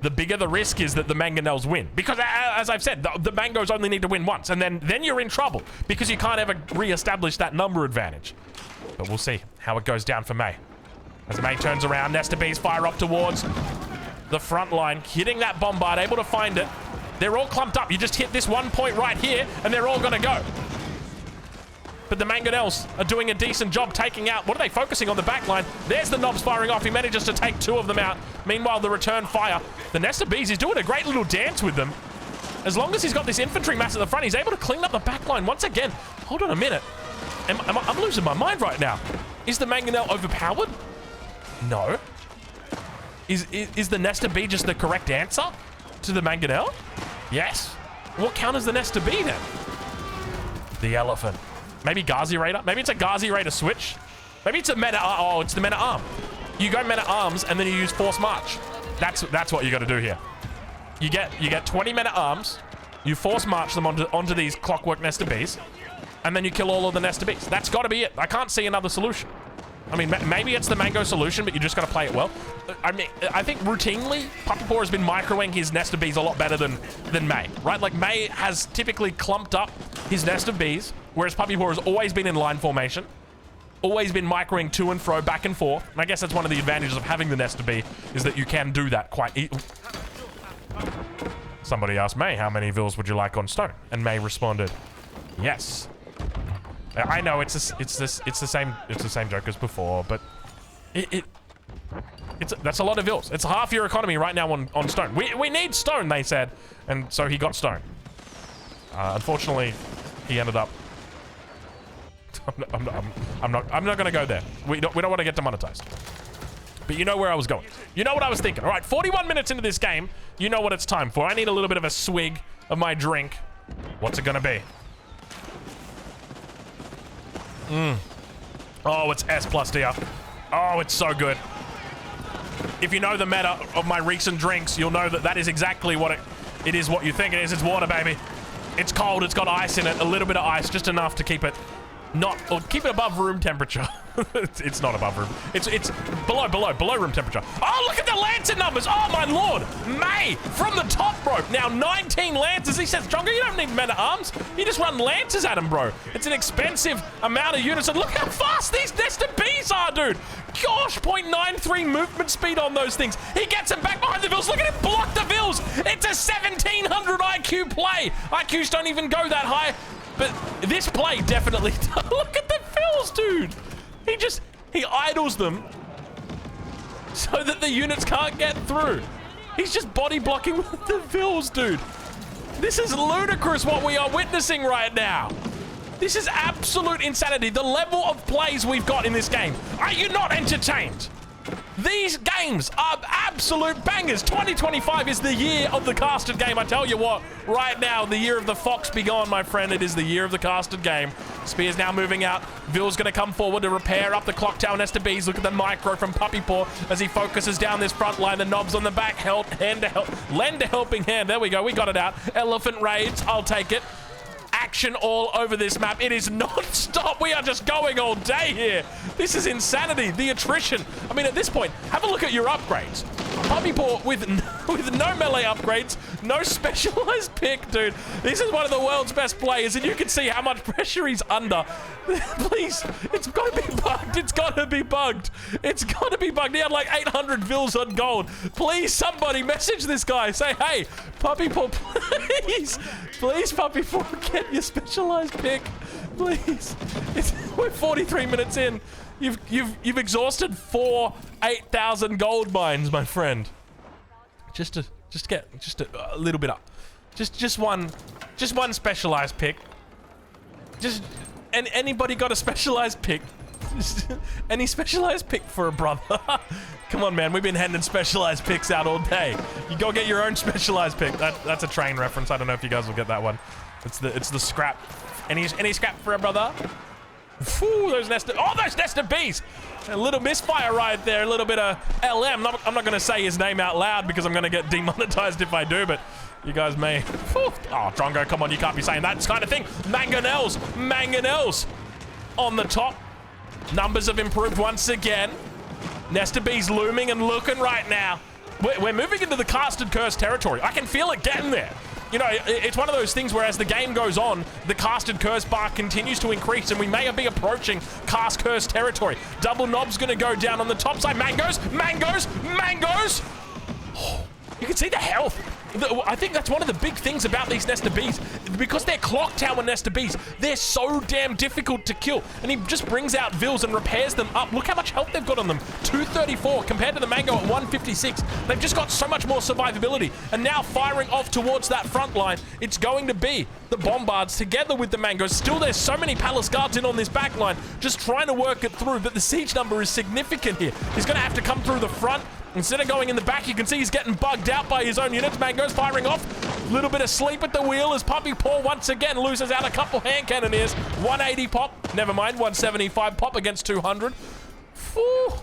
the bigger the risk is that the Mangonels win. Because, as I've said, the Mangos only need to win once, and then you're in trouble, because you can't ever re-establish that number advantage. But we'll see how it goes down for May. As May turns around, Nest of Bees fire up towards the front line, hitting that Bombard, able to find it. They're all clumped up. You just hit this one point right here, and they're all going to go. but the mangonels are doing a decent job taking out. What are they focusing on the back line? There's the knobs firing off. He manages to take 2 of them out. Meanwhile, the return fire. The Nest of Bees is doing a great little dance with them. As long as he's got this infantry mass at the front, he's able to clean up the back line once again. Hold on a minute. I'm losing my mind right now. Is the mangonel overpowered? No. Is the Nest of Bee just the correct answer to the mangonel? Yes. What counters the Nest of Bee then? The elephant. Maybe Ghazi Raider? Maybe it's a Ghazi Raider switch? Maybe it's a meta... Oh, it's the meta arm. You go meta arms and then you use force march. That's what you got to do here. You get 20 meta arms. You force march them onto these clockwork Nest of Bees, and then you kill all of the Nest of Bees. That's got to be it. I can't see another solution. I mean, maybe it's the mango solution, but you just got to play it well. I mean, I think routinely, Puppy Paw has been microing his Nest of Bees a lot better than May, right? Like, May has typically clumped up his Nest of Bees, whereas Puppy Paw has always been in line formation, always been microing to and fro, back and forth. And I guess that's one of the advantages of having the Nest of Bee, is that you can do that quite easily. Somebody asked May, how many vills would you like on stone? And May responded, yes. I know it's the same joke as before, but that's a lot of vills. It's half your economy right now on stone. We need stone, they said, and so he got stone. Unfortunately, he ended up. I'm not gonna go there. We don't want to get demonetized. But you know where I was going. You know what I was thinking. All right, 41 minutes into this game, you know what it's time for. I need a little bit of a swig of my drink. What's it gonna be? Oh, it's S plus dear. Oh, it's so good. If you know the meta of my recent drinks, you'll know that is exactly what it is what you think it is. It's water, baby. It's cold, it's got ice in it, a little bit of ice, just enough to keep it keep it above room temperature. It's not above room. It's below room temperature. Oh, look at the Lancer numbers. Oh, my lord. May from the top, bro. Now 19 Lancers. He says, Jonga, you don't need meta arms. You just run Lancers at him, bro. It's an expensive amount of units. And look how fast these Nest of Bees are, dude. Gosh, 0.93 movement speed on those things. He gets him back behind the vills. Look at him block the vills. It's a 1700 IQ play. IQs don't even go that high. But this play definitely... Look at the vills, dude. He idles them so that the units can't get through. He's just body blocking with the vills, dude. This is ludicrous what we are witnessing right now. This is absolute insanity. The level of plays we've got in this game. Are you not entertained? These games are absolute bangers. 2025 is the year of the casted game. I tell you what, right now, the year of the fox be gone, my friend. It is the year of the casted game. Spear's now moving out. Vill's going to come forward to repair up the clock tower Nest of Bees. Look at the micro from Puppy Paw as he focuses down this front line. The knobs on the back. Lend a helping hand. There we go. We got it out. Elephant raids. I'll take it. Action all over this map. It is non-stop. We are just going all day here. This is insanity. The attrition. I mean, at this point, have a look at your upgrades. Puppy Paw with no melee upgrades, no specialized pick, dude. This is one of the world's best players, and you can see how much pressure he's under. Please, it's got to be bugged. It's got to be bugged. It's got to be bugged. He had like 800 vills on gold. Please, somebody message this guy. Say, hey, Puppy Paw, please. Please, Puppy Paw, get your specialized pick. Please. We're 43 minutes in. You've exhausted 8,000 gold mines, my friend. Just get a little bit up. Just one specialized pick. And anybody got a specialized pick? Any specialized pick for a brother? Come on, man. We've been handing specialized picks out all day. You go get your own specialized pick. That's a train reference. I don't know if you guys will get that one. It's the scrap. Any scrap for a brother? Whew, those Nest of Bees. A little misfire right there. A little bit of LM. I'm not going to say his name out loud because I'm going to get demonetized if I do, but you guys may. Whew. Oh, Drongo, come on. You can't be saying that kind of thing. Mangonels on the top. Numbers have improved once again. Nest of Bees looming and looking right now. We're moving into the casted curse territory. I can feel it getting there. You know, it's one of those things where as the game goes on, the casted curse bar continues to increase, and we may be approaching cast curse territory. Double knob's gonna go down on the top side. Mangoes! Oh, you can can see the health. I think that's one of the big things about these Nesta Bees. Because they're clock tower Nesta Bees, they're so damn difficult to kill. And he just brings out Vils and repairs them up. Look how much health they've got on them. 234 compared to the Mango at 156. They've just got so much more survivability. And now firing off towards that front line, it's going to be the Bombards together with the Mangoes. Still, there's so many Palace Guards in on this back line, just trying to work it through. But the siege number is significant here. He's going to have to come through the front. Instead of going in the back, you can see he's getting bugged out by his own units. Mango's firing off. A little bit of sleep at the wheel as Puppy Paw once again loses out a couple hand cannoneers. 180 pop. Never mind, 175 pop against 200. Whew.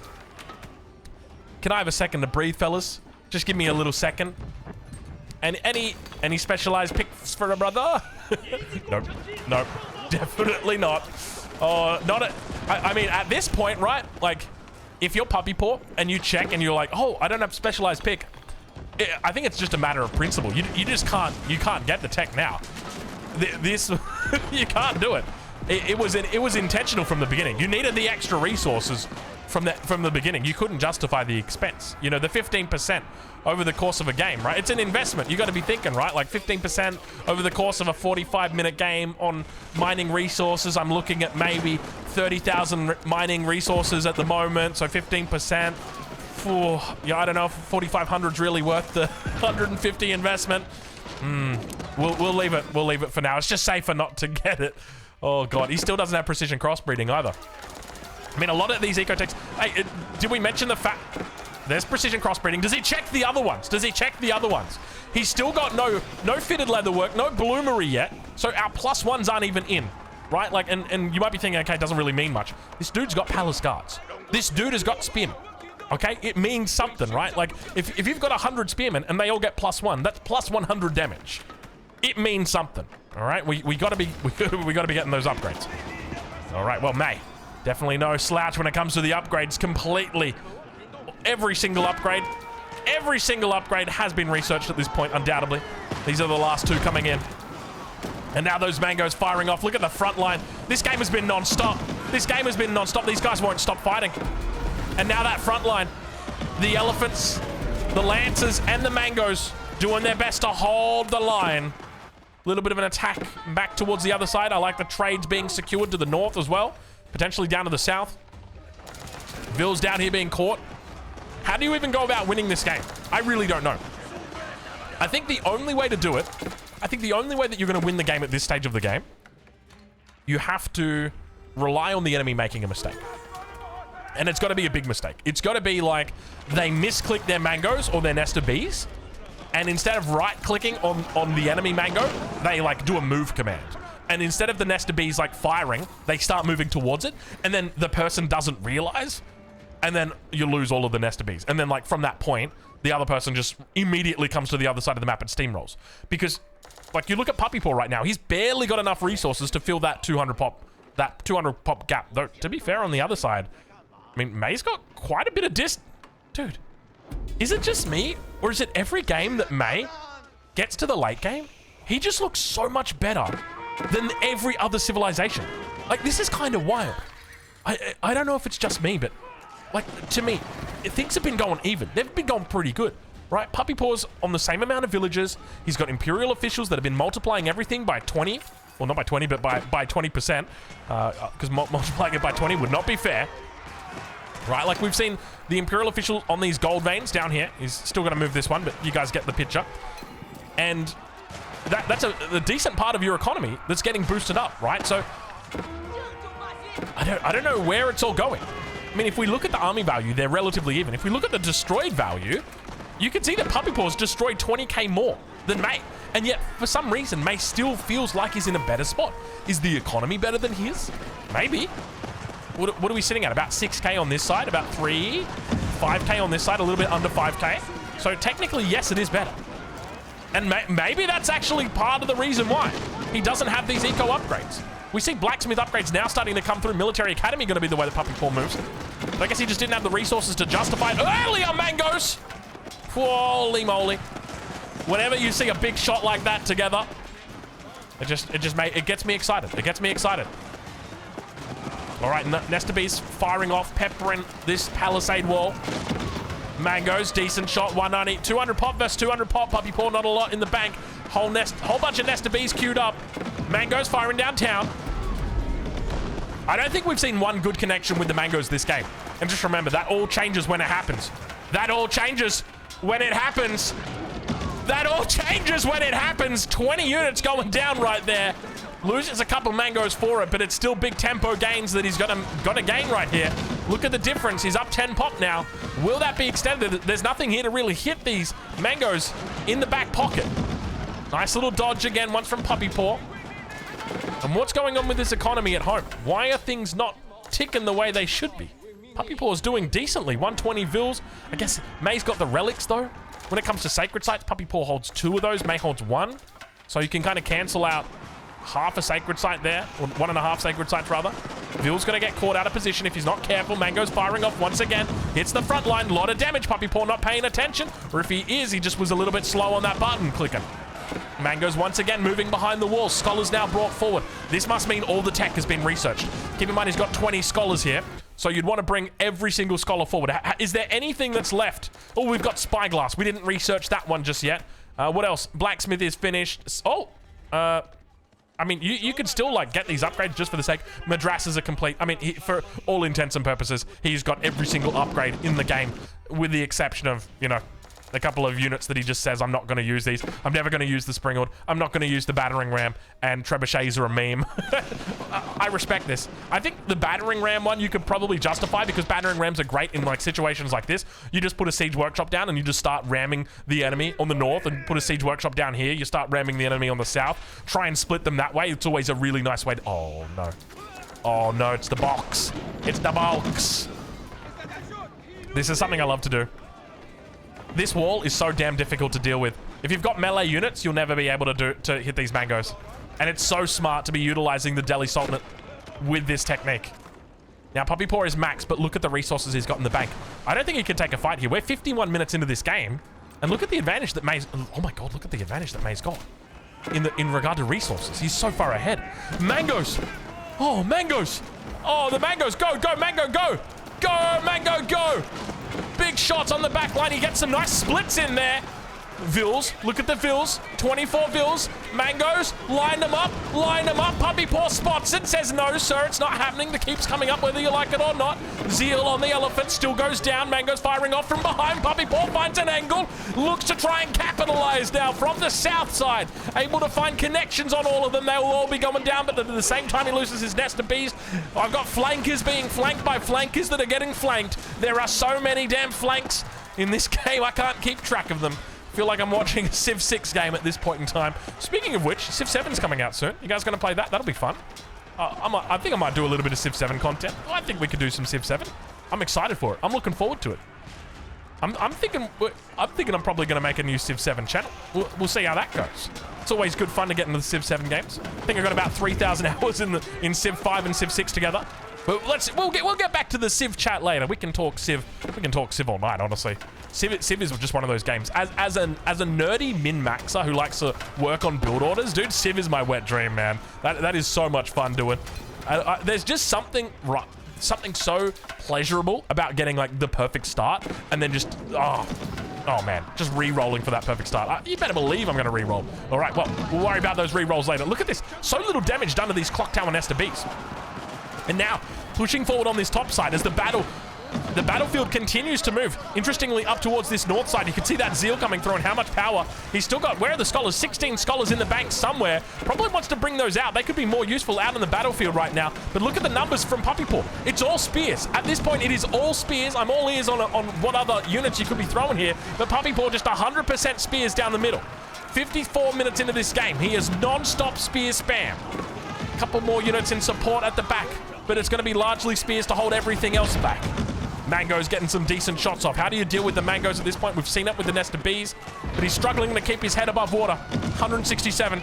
Can I have a second to breathe, fellas? Just give me a little second. And any specialized picks for a brother? Nope. Nope. Definitely not. Oh, not at... I mean, at this point, right? Like... If you're Puppy Paw and you check and you're like, oh, I don't have specialized pick, I think it's just a matter of principle. You just can't, you can't get the tech now. This, you can't do it. It was intentional from the beginning. You needed the extra resources from the beginning. You couldn't justify the expense. You know, the 15% over the course of a game, right? It's an investment. You got to be thinking, right? Like 15% over the course of a 45-minute game on mining resources. I'm looking at maybe 30,000 mining resources at the moment. So 15%. Yeah, I don't know if 4,500 is really worth the 150 investment. We'll leave it. We'll leave it for now. It's just safer not to get it. Oh God, he still doesn't have precision crossbreeding either. I mean, a lot of these ecotechs. Hey, did we mention the fact there's precision crossbreeding? Does he check the other ones? Does he check the other ones? He's still got no fitted leather work, no bloomery yet. So our +1s aren't even in, right? Like, and you might be thinking, okay, it doesn't really mean much. This dude's got Palace Guards. This dude has got spearmen. Okay, it means something, right? Like, if you've got 100 spearmen and they all get +1, that's plus 100 damage. It means something. All right, we gotta be getting those upgrades. All right, well, May. Definitely no slouch when it comes to the upgrades completely. Every single upgrade has been researched at this point, undoubtedly. These are the last two coming in. And now those Mangoes firing off. Look at the front line. This game has been non-stop. This game has been non-stop. These guys won't stop fighting. And now that front line, the Elephants, the Lancers, and the Mangoes doing their best to hold the line. A little bit of an attack back towards the other side. I like the trades being secured to the north as well. Potentially down to the south. Vils down here being caught. How do you even go about winning this game? I really don't know. I think the only way to do it, I think the only way that you're going to win the game at this stage of the game, you have to rely on the enemy making a mistake. And it's got to be a big mistake. It's got to be like they misclick their Mangoes or their Nesta Bees, and instead of right-clicking on the enemy Mango, they like do a move command. And instead of the Nesta Bees like firing, they start moving towards it, and then the person doesn't realize, and then you lose all of the Nesta Bees. And then like from that point, the other person just immediately comes to the other side of the map and steamrolls. Because like you look at Puppy Paw right now, he's barely got enough resources to fill that 200 pop gap. Though to be fair, on the other side, I mean, May's got quite a bit of Dude, is it just me, or is it every game that May gets to the late game, he just looks so much better than every other civilization? Like, this is kind of wild. I don't know if it's just me, but like, to me, things have been going even. They've been going pretty good, right? Puppy Paw's on the same amount of villagers. He's got imperial officials that have been multiplying everything by 20. Well, not by 20, but by 20%. Because multiplying it by 20 would not be fair. Right, like we've seen the imperial official on these gold veins down here. He's still going to move this one, but you guys get the picture. And that's a decent part of your economy that's getting boosted up, right? So I don't know where it's all going. I mean, if we look at the army value, they're relatively even. If we look at the destroyed value, you can see that Puppy Paw's destroyed 20k more than May. And yet, for some reason, May still feels like he's in a better spot. Is the economy better than his? Maybe. What are we sitting at? About 6k on this side, about 5k on this side, a little bit under 5k. So technically, yes, it is better. And maybe that's actually part of the reason why he doesn't have these eco upgrades. We see blacksmith upgrades now starting to come through. Military academy going to be the way that Puppy Paw moves. But I guess he just didn't have the resources to justify it earlier, Mangoes. Holy moly. Whenever you see a big shot like that together, it gets me excited. It gets me excited. All right, Nesta Bees firing off, peppering this palisade wall. Mangoes, decent shot, 190, 200 pop versus 200 pop. Puppy Paw, not a lot in the bank. Whole bunch of Nest of Bees queued up. Mangoes firing downtown. I don't think we've seen one good connection with the Mangoes this game. And just remember, that all changes when it happens. That all changes when it happens. That all changes when it happens. 20 units going down right there. Loses a couple Mangoes for it, but it's still big tempo gains that he's gonna gain right here. Look at the difference. He's up 10 pop now. Will that be extended? There's nothing here to really hit these Mangoes in the back pocket. Nice little dodge again, once from Puppy Paw. And what's going on with this economy at home? Why are things not ticking the way they should be? Puppy Paw is doing decently. 120 Vils. I guess May's got the relics, though. When it comes to sacred sites, Puppy Paw holds 2 of those. May holds 1. So you can kind of cancel out half a sacred site there, or 1.5 sacred sites rather. Vill's gonna get caught out of position if he's not careful. Mango's firing off once again. Hits the front line, lot of damage. Puppy Paw not paying attention, or if he is, he just was a little bit slow on that button clicking. Mango's once again moving behind the wall. Scholars now brought forward. This must mean all the tech has been researched. Keep in mind he's got 20 scholars here, so you'd want to bring every single scholar forward. Is there anything that's left? Oh, we've got Spyglass. We didn't research that one just yet. What else? Blacksmith is finished. Oh, I mean, you could still, like, get these upgrades just for the sake. Madrasas are complete. I mean, for all intents and purposes, he's got every single upgrade in the game, with the exception of, you know, a couple of units that he just says, I'm not going to use these. I'm never going to use the Springald. I'm not going to use the Battering Ram, and Trebuchets are a meme. I respect this. I think the Battering Ram one you could probably justify, because Battering Rams are great in, like, situations like this. You just put a Siege Workshop down and you just start ramming the enemy on the north, and put a Siege Workshop down here. You start ramming the enemy on the south. Try and split them that way. It's always a really nice way to... Oh, no. Oh, no, it's the box. It's the box. This is something I love to do. This wall is so damn difficult to deal with. If you've got melee units, you'll never be able to hit these Mangoes. And it's so smart to be utilizing the Delhi Sultanate with this technique. Now, Puppy Paw is max, but look at the resources he's got in the bank. I don't think he can take a fight here. We're 51 minutes into this game, and look at the advantage that May's... Oh my god, look at the advantage that May's got in regard to resources. He's so far ahead. Mangoes! Oh, Mangoes! Oh, the Mangoes! Go, go, Mango, go! Go, Mango, go! Big shots on the back line. He gets some nice splits in there. Vils, look at the Vils. 24 Vils. Mangoes, line them up, line them up. Puppy Paw spots it, says no, sir, it's not happening. The keep's coming up whether you like it or not. Zeal on the elephant still goes down. Mangoes firing off from behind. Puppy Paw finds an angle, looks to try and capitalize now from the south side. Able to find connections on all of them. They will all be going down, but at the same time he loses his Nest of Bees. I've got flankers being flanked by flankers that are getting flanked. There are so many damn flanks in this game, I can't keep track of them. Feel like I'm watching a Civ 6 game at this point in time. Speaking of which, Civ 7's coming out soon. You guys gonna play that? That'll be fun. I think I might do a little bit of Civ 7 content. I think we could do some Civ 7. I'm excited for it. I'm looking forward to it. I'm thinking I'm probably gonna make a new Civ 7 channel. We'll see how that goes. It's always good fun to get into the Civ 7 games. I think I've got about 3,000 hours in Civ 5 and Civ 6 together. But we'll get back to the Civ chat later. We can talk Civ all night, honestly. Civ is just one of those games. As a nerdy min-maxer who likes to work on build orders, dude, Civ is my wet dream, man. That is so much fun doing. There's just something so pleasurable about getting like the perfect start and then just oh man, just re-rolling for that perfect start. You better believe I'm gonna re-roll. All right, well, we'll worry about those re-rolls later. Look at this, so little damage done to these Clock Tower Nest of Bees. And now, pushing forward on this top side as the battlefield continues to move. Interestingly, up towards this north side, you can see that Zeal coming through and how much power. He's still got, where are the scholars? 16 scholars in the bank somewhere. Probably wants to bring those out. They could be more useful out on the battlefield right now. But look at the numbers from Puppy Paw. It's all spears. At this point, it is all spears. I'm all ears on what other units you could be throwing here. But Puppy Paw just 100% spears down the middle. 54 minutes into this game. He is non-stop spear spam. A couple more units in support at the back, but it's going to be largely spears to hold everything else back. Mango's getting some decent shots off. How do you deal with the Mangoes at this point? We've seen it with the Nest of Bees, but he's struggling to keep his head above water. 167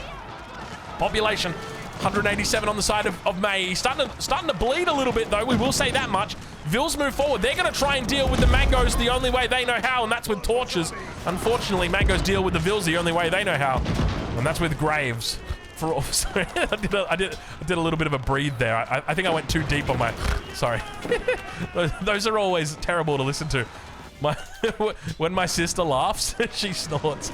population, 187 on the side of May. He's starting to bleed a little bit, though. We will say that much. Vils move forward. They're going to try and deal with the Mangoes the only way they know how, and that's with torches. Unfortunately, Mangoes deal with the Vils the only way they know how, and that's with graves. Sorry, I did a little bit of a breathe there. I think I went too deep on my... Sorry. Those are always terrible to listen to. My when my sister laughs, she snorts.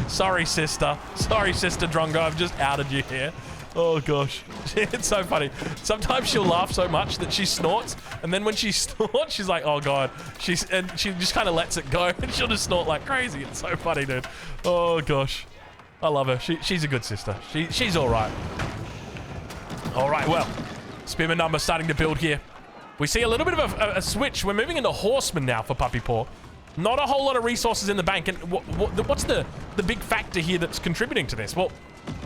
Sorry, sister. Sorry, sister Drongo. I've just outed you here. Oh gosh, it's so funny. Sometimes she'll laugh so much that she snorts, and then when she snorts, she's like, "Oh god," she just kind of lets it go, and she'll just snort like crazy. It's so funny, dude. Oh gosh, I love her. She's a good sister. She's all right. All right, well, spearman number starting to build here. We see a little bit of a switch. We're moving into horsemen now for Puppy Paw. Not a whole lot of resources in the bank, and what's the big factor here that's contributing to this? Well,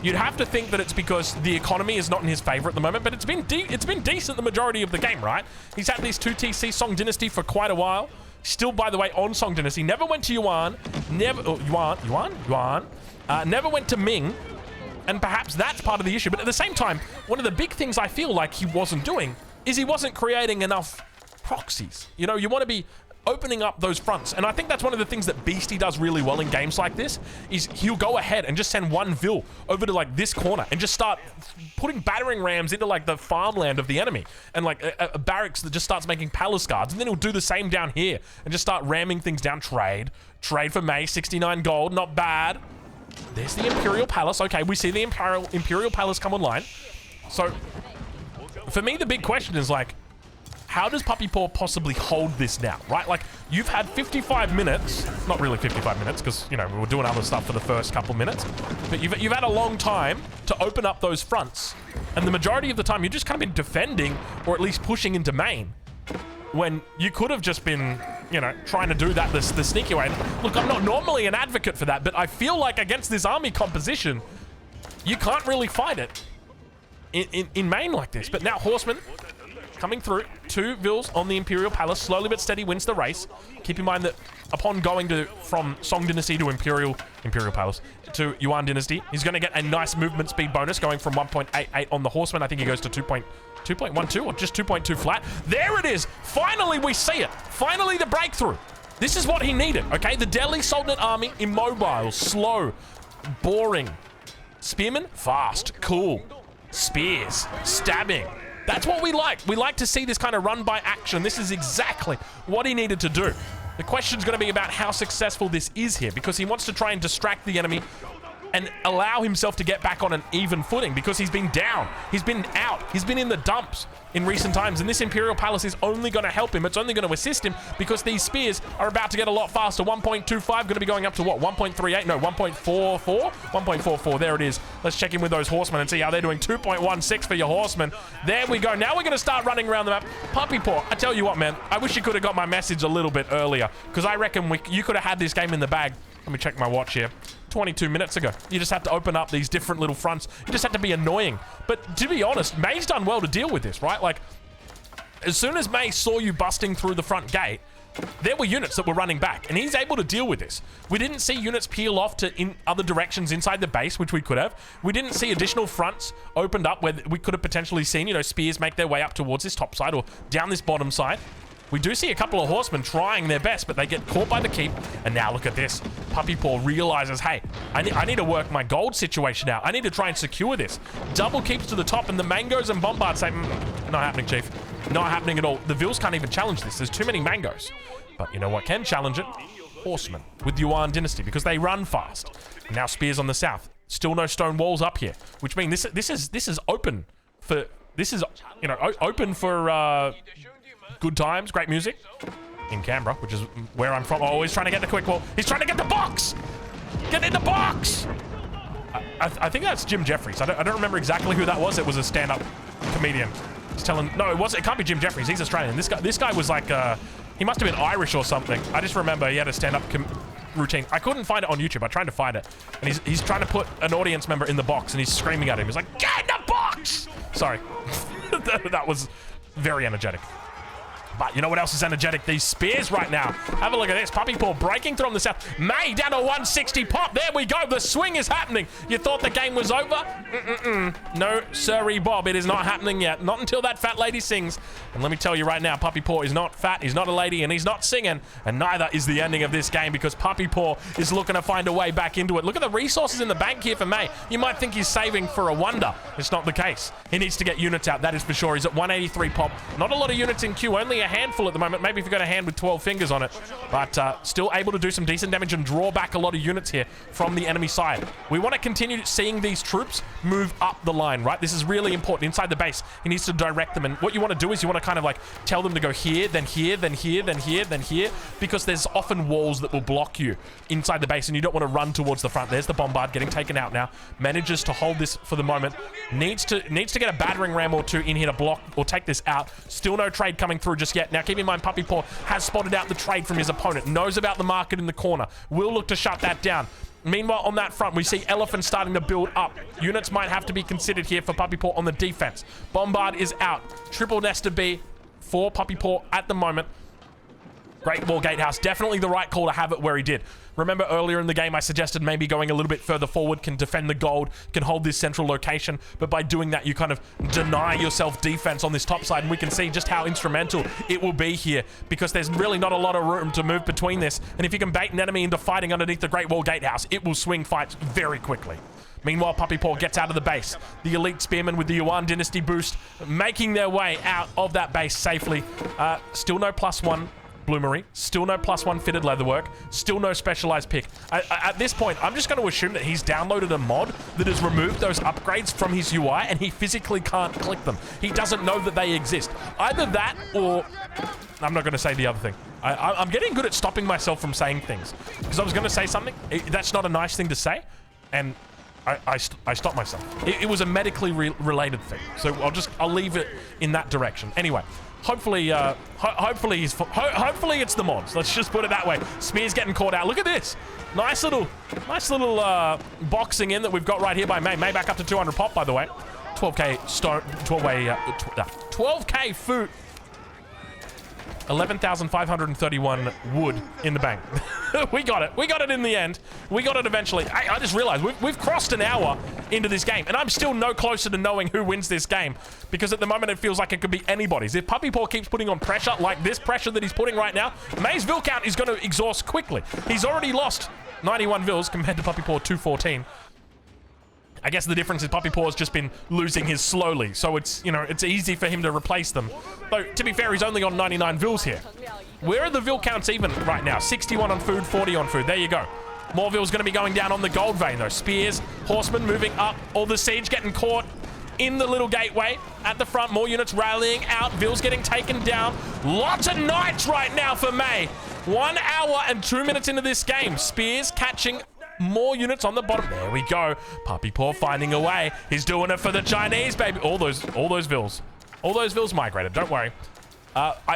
you'd have to think that it's because the economy is not in his favor at the moment, but it's been decent the majority of the game, right? He's had these 2 TC Song Dynasty for quite a while. Still, by the way, on Song Dynasty. Never went to Yuan. Never went to Ming. And perhaps that's part of the issue. But at the same time, one of the big things I feel like he wasn't doing is he wasn't creating enough proxies. You know, you want to be opening up those fronts. And I think that's one of the things that Beastie does really well in games like this, is he'll go ahead and just send one Vil over to like this corner and just start putting battering rams into like the farmland of the enemy. And like a barracks that just starts making palace guards. And then he'll do the same down here and just start ramming things down. Trade for May, 69 gold, not bad. There's the Imperial Palace. Okay, we see the Imperial Palace come online. So, for me, the big question is like, how does Puppy Paw possibly hold this now, right? Like, you've had 55 minutes, not really 55 minutes, because, you know, we were doing other stuff for the first couple minutes, but you've had a long time to open up those fronts, and the majority of the time, you've just kind of been defending, or at least pushing into main, when you could have just been, you know, trying to do that the sneaky way. And look, I'm not normally an advocate for that, but I feel like against this army composition, you can't really fight it in main like this. But now Horsemen coming through. 2 Vils on the Imperial Palace. Slowly but steady wins the race. Keep in mind that upon going from Song Dynasty to Imperial Palace to Yuan Dynasty, he's going to get a nice movement speed bonus going from 1.88 on the Horseman. I think he goes to 2.12 or just 2.2 flat. There it is. Finally, we see it. Finally, the breakthrough. This is what he needed, okay? The Delhi Sultanate army, immobile, slow, boring. Spearmen, fast, cool. Spears, stabbing. That's what we like. We like to see this kind of run by action. This is exactly what he needed to do. The question's going to be about how successful this is here, because he wants to try and distract the enemy and allow himself to get back on an even footing, because he's been down, he's been out, he's been in the dumps in recent times, and this Imperial Palace is only going to help him. It's only going to assist him, because these spears are about to get a lot faster. 1.25 going to be going up to what? 1.38? No, 1.44? 1.44, there it is. Let's check in with those horsemen and see how they're doing. 2.16 for your horsemen. There we go. Now we're going to start running around the map. Puppy Paw, I tell you what, man, I wish you could have got my message a little bit earlier, because I reckon you could have had this game in the bag. Let me check my watch here. 22 minutes ago. You just have to open up these different little fronts. You just have to be annoying. But to be honest, May's done well to deal with this, right? Like, as soon as May saw you busting through the front gate, there were units that were running back, and he's able to deal with this. We didn't see units peel off to in other directions inside the base, which we could have. We didn't see additional fronts opened up where we could have potentially seen, you know, spears make their way up towards this top side or down this bottom side. We do see a couple of horsemen trying their best, but they get caught by the keep. And now look at this. Puppy Paw realizes, hey, I need to work my gold situation out. I need to try and secure this. Double keeps to the top, and the mangoes and bombards say, not happening, chief. Not happening at all. The Vils can't even challenge this. There's too many mangoes. But you know what can challenge it? Horsemen with Yuan Dynasty, because they run fast. Now spears on the south. Still no stone walls up here, which means this is open for, you know, open for good times, great music in Canberra, which is where I'm from. Oh, he's trying to get the quick wall. He's trying to get the box. Get in the box. I think that's Jim Jeffries. I don't remember exactly who that was. It was a stand-up comedian. He's telling, no, it can't be Jim Jeffries. He's Australian. This guy was like, he must have been Irish or something. I just remember he had a stand-up routine. I couldn't find it on YouTube. I tried to find it, and he's trying to put an audience member in the box, and he's screaming at him. He's like, get in the box. Sorry, that was very energetic. But you know what else is energetic? These spears right now. Have a look at this. Puppy Paw breaking through on the south. May down to 160 pop. There we go. The swing is happening. You thought the game was over? No, sorry, Bob. It is not happening yet. Not until that fat lady sings. And let me tell you right now, Puppy Paw is not fat. He's not a lady, and he's not singing. And neither is the ending of this game, because Puppy Paw is looking to find a way back into it. Look at the resources in the bank here for May. You might think he's saving for a wonder. It's not the case. He needs to get units out. That is for sure. He's at 183 pop. Not a lot of units in queue. Only a handful at the moment. Maybe if you've got a hand with 12 fingers on it. But still able to do some decent damage and draw back a lot of units here from the enemy side. We want to continue seeing these troops move up the line, right? This is really important. Inside the base, he needs to direct them. And what you want to do is you want to kind of like tell them to go here, then here, then here, then here, then here. Because there's often walls that will block you inside the base and you don't want to run towards the front. There's the bombard getting taken out now. Manages to hold this for the moment. Needs to get a battering ram or two in here to block or take this out. Still no trade coming through just yet. Now keep in mind, Puppy Paw has spotted out the trade from his opponent. Knows about the market in the corner. Will look to shut that down. Meanwhile, on that front, we see elephants starting to build up. Units might have to be considered here for Puppy Paw on the defense. Bombard is out. Triple Nester B for Puppy Paw at the moment. Great Wall Gatehouse, definitely the right call to have it where he did. Remember earlier in the game I suggested maybe going a little bit further forward, can defend the gold, can hold this central location, but by doing that you kind of deny yourself defense on this top side, and we can see just how instrumental it will be here because there's really not a lot of room to move between this, and if you can bait an enemy into fighting underneath the Great Wall Gatehouse, it will swing fights very quickly. Meanwhile, Puppy Paw gets out of the base. The elite spearmen with the Yuan Dynasty boost making their way out of that base safely. Still no +1 Bloomery, still no +1 fitted leatherwork, still no specialized pick. At this point, I'm just going to assume that he's downloaded a mod that has removed those upgrades from his UI and he physically can't click them. He doesn't know that they exist. Either that or... I'm not going to say the other thing. I'm getting good at stopping myself from saying things. Because I was going to say something, that's not a nice thing to say, and I stopped myself. It was a medically related thing, so I'll leave it in that direction. Anyway. Hopefully it's the mods. Let's just put it that way. Spear's getting caught out. Look at this. Nice little boxing in that we've got right here by May. May back up to 200 pop, by the way. 12k stone, 12k food. 11,531 wood in the bank. We got it. We got it in the end. We got it eventually. I just realized we've crossed an hour into this game, and I'm still no closer to knowing who wins this game because at the moment it feels like it could be anybody's. If Puppy Paw keeps putting on pressure like this pressure that he's putting right now, May's Vil count is going to exhaust quickly. He's already lost 91 Vils compared to Puppy Paw 214. I guess the difference is Puppy Paw has just been losing his slowly, so it's, you know, it's easy for him to replace them. Though, to be fair, he's only on 99 Vils here. Where are the Vil counts even right now? 61 on food, 40 on food. There you go. More Vil's going to be going down on the gold vein, though. Spears, horsemen moving up. All the siege getting caught in the little gateway. At the front, more units rallying out. Vil's getting taken down. Lots of knights right now for May. 1 hour and 2 minutes into this game. Spears catching more units on the bottom. There we go. Puppy Paw finding a way. He's doing it for the Chinese, baby. All those Vils. All those Vils migrated. Don't worry.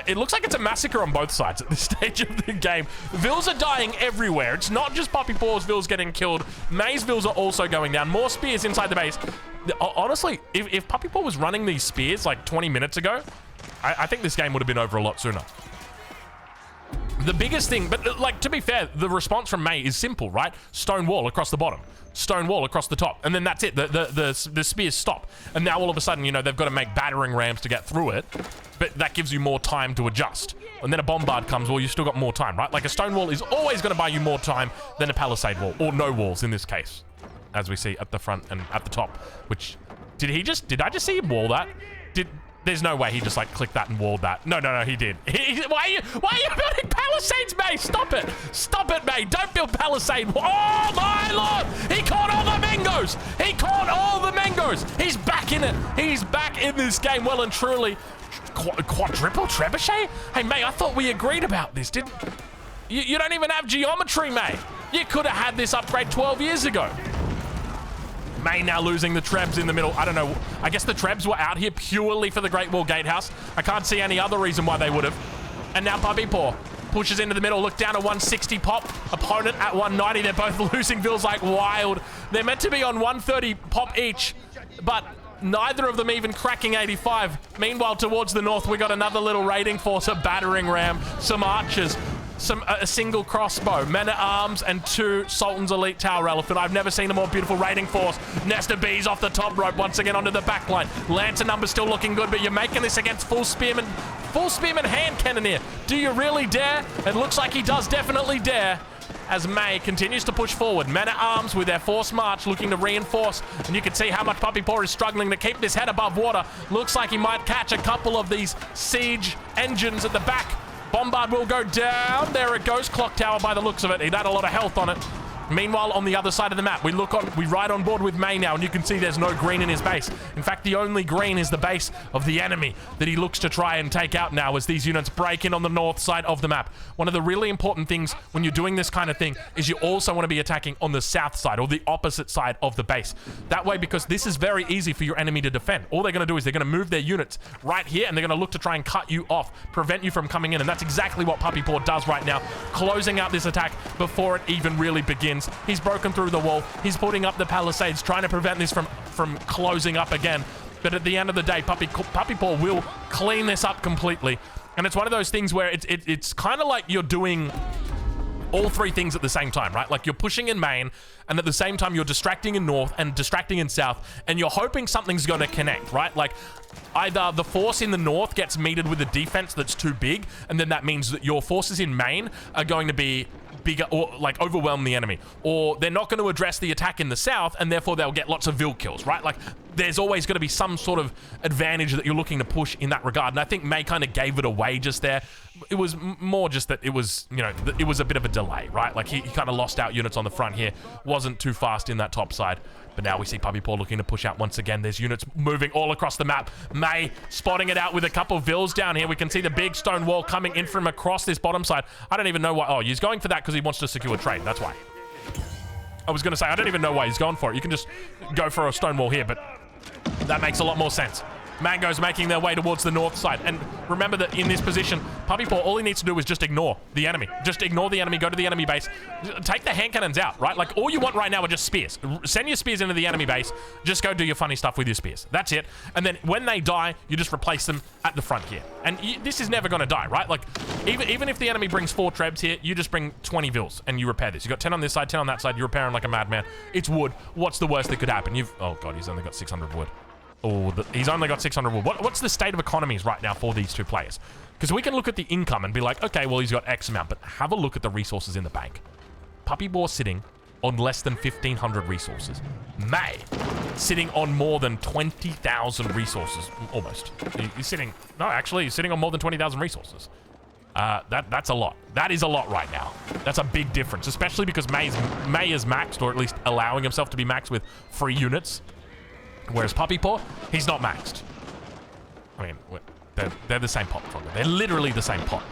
It looks like it's a massacre on both sides at this stage of the game. Vils are dying everywhere. It's not just Puppy Paw's Vils getting killed. May's Vils are also going down. More spears inside the base. Honestly, if Puppy Paw was running these spears like 20 minutes ago, I think this game would have been over a lot sooner. The biggest thing, but like, to be fair, the response from May is simple, right? Stone wall across the bottom, stone wall across the top, and then that's it. The spears stop, and now all of a sudden, you know, they've got to make battering rams to get through it, but that gives you more time to adjust. And then a bombard comes, well, you've still got more time, right? Like a stone wall is always going to buy you more time than a palisade wall, or no walls in this case, as we see at the front and at the top. Which did I just see him wall that? There's no way he just like clicked that and walled that. No, he did. Why are you building palisades, May? Stop it. Stop it, May. Don't build palisade. Oh, my Lord. He caught all the mangoes. He caught all the mangoes. He's back in it. He's back in this game well and truly. Quadruple trebuchet? Hey, May, I thought we agreed about this. You don't even have geometry, May. You could have had this upgrade 12 years ago. May now losing the Trebs in the middle. I don't know. I guess the Trebs were out here purely for the Great Wall Gatehouse. I can't see any other reason why they would have. And now Puppy Paw pushes into the middle. Look down at 160 pop. Opponent at 190. They're both losing Vils like wild. They're meant to be on 130 pop each, but neither of them even cracking 85. Meanwhile, towards the north, we got another little raiding force, a battering ram, some archers, a single crossbow, men-at-arms, and 2 Sultan's Elite Tower Elephant. I've never seen a more beautiful raiding force. Nesta Bees off the top rope, once again onto the back line. Lancer number still looking good, but you're making this against full spearman hand cannoneer. Do you really dare? It looks like he does definitely dare. as May continues to push forward. Men-at-arms with their forced march looking to reinforce. And you can see how much Puppy Paw is struggling to keep this head above water. Looks like he might catch a couple of these siege engines at the back. Bombard will go down. There it goes. Clock tower by the looks of it. It had a lot of health on it. Meanwhile, on the other side of the map, we ride on board with May now, and you can see there's no green in his base. In fact, the only green is the base of the enemy that he looks to try and take out now as these units break in on the north side of the map. One of the really important things when you're doing this kind of thing is you also want to be attacking on the south side or the opposite side of the base. That way, because this is very easy for your enemy to defend. All they're going to do is they're going to move their units right here, and they're going to look to try and cut you off, prevent you from coming in, and that's exactly what Puppy Paw does right now, closing out this attack before it even really begins. He's broken through the wall. He's putting up the palisades, trying to prevent this from closing up again. But at the end of the day, Puppy Paw will clean this up completely. And it's one of those things where it's kind of like you're doing all three things at the same time, right? Like you're pushing in main, and at the same time you're distracting in north and distracting in south, and you're hoping something's going to connect, right? Like either the force in the north gets meted with a defense that's too big, and then that means that your forces in main are going to be bigger or like overwhelm the enemy, or they're not going to address the attack in the south, and therefore they'll get lots of Vil kills, right? Like there's always going to be some sort of advantage that you're looking to push in that regard, and I think May kind of gave it away just there. It was more just that it was, you know, it was a bit of a delay, right? Like he kind of lost out units on the front here, wasn't too fast in that top side. But now we see Puppy Paw looking to push out once again. There's units moving all across the map. May spotting it out with a couple of Vils down here. We can see the big stone wall coming in from across this bottom side. I don't even know why. Oh, he's going for that because he wants to secure trade. That's why. I was going to say, I don't even know why he's going for it. You can just go for a stone wall here, but that makes a lot more sense. Mango's making their way towards the north side. And remember that in this position, Puppy Paw, all he needs to do is just ignore the enemy. Just ignore the enemy, go to the enemy base. Take the hand cannons out, right? Like, all you want right now are just spears. Send your spears into the enemy base. Just go do your funny stuff with your spears. That's it. And then when they die, you just replace them at the front here. And this is never going to die, right? Like, even if the enemy brings 4 trebs here, you just bring 20 Vils and you repair this. You got 10 on this side, 10 on that side. You're repairing like a madman. It's wood. What's the worst that could happen? Oh, God, he's only got 600 wood. Oh, he's only got 600 wood. What's the state of economies right now for these two players? Because we can look at the income and be like, okay, well, he's got X amount, but have a look at the resources in the bank. Puppy Paw sitting on less than 1,500 resources. May sitting on more than 20,000 resources, almost. He's sitting, no, actually, he's sitting on more than 20,000 resources. That's a lot. That is a lot right now. That's a big difference, especially because May is maxed, or at least allowing himself to be maxed with free units. Whereas Puppy Paw, he's not maxed. I mean, they're the same pot, Frogger. They're literally the same pot.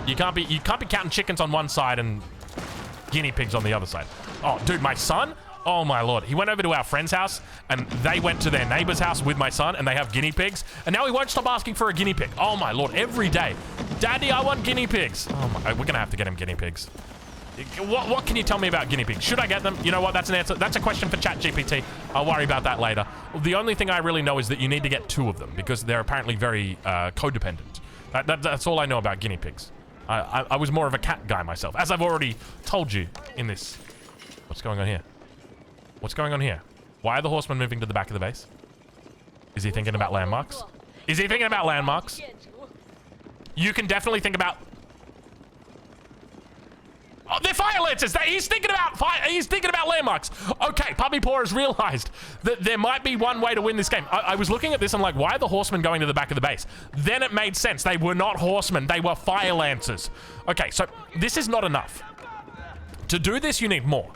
You can't be counting chickens on one side and guinea pigs on the other side. Oh, dude, my son? Oh my lord. He went over to our friend's house and they went to their neighbor's house with my son and they have guinea pigs. And now he won't stop asking for a guinea pig. Oh my lord, every day. Daddy, I want guinea pigs. Oh my, we're gonna have to get him guinea pigs. What can you tell me about guinea pigs? Should I get them? You know what? That's an answer. That's a question for ChatGPT. I'll worry about that later. The only thing I really know is that you need to get 2 of them because they're apparently very codependent. That's all I know about guinea pigs. I was more of a cat guy myself, as I've already told you in this. What's going on here? What's going on here? Why are the horsemen moving to the back of the base? Is he thinking about landmarks? Is he thinking about landmarks? You can definitely think about... Oh, they're fire lancers. He's thinking about fire. He's thinking about landmarks. Okay, Puppy Paw has realized that there might be one way to win this game. I was looking at this. I'm like, why are the horsemen going to the back of the base? Then it made sense. They were not horsemen. They were fire lancers. Okay, so this is not enough. To do this, you need more.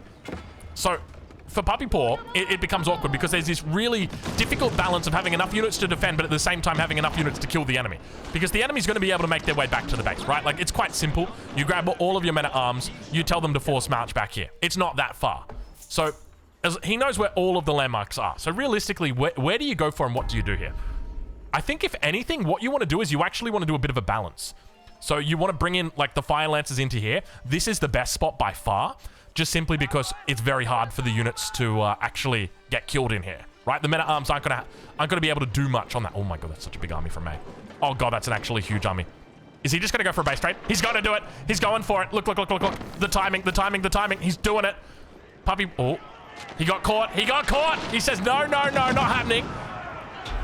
So for Puppy Paw, it becomes awkward because there's this really difficult balance of having enough units to defend, but at the same time having enough units to kill the enemy. Because the enemy's going to be able to make their way back to the base, right? Like, it's quite simple. You grab all of your men-at-arms, you tell them to force march back here. It's not that far. So he knows where all of the landmarks are. So realistically, where do you go for and what do you do here? I think if anything, what you want to do is you actually want to do a bit of a balance. So you want to bring in, like, the fire lancers into here. This is the best spot by far. Just simply because it's very hard for the units to actually get killed in here, right? The men-at-arms aren't gonna be able to do much on that. Oh my god, that's such a big army from May. Oh god, that's an actually huge army. Is he just gonna go for a base trade? He's gonna do it. He's going for it. Look. The timing. He's doing it. Puppy, oh, he got caught. He says, no, not happening.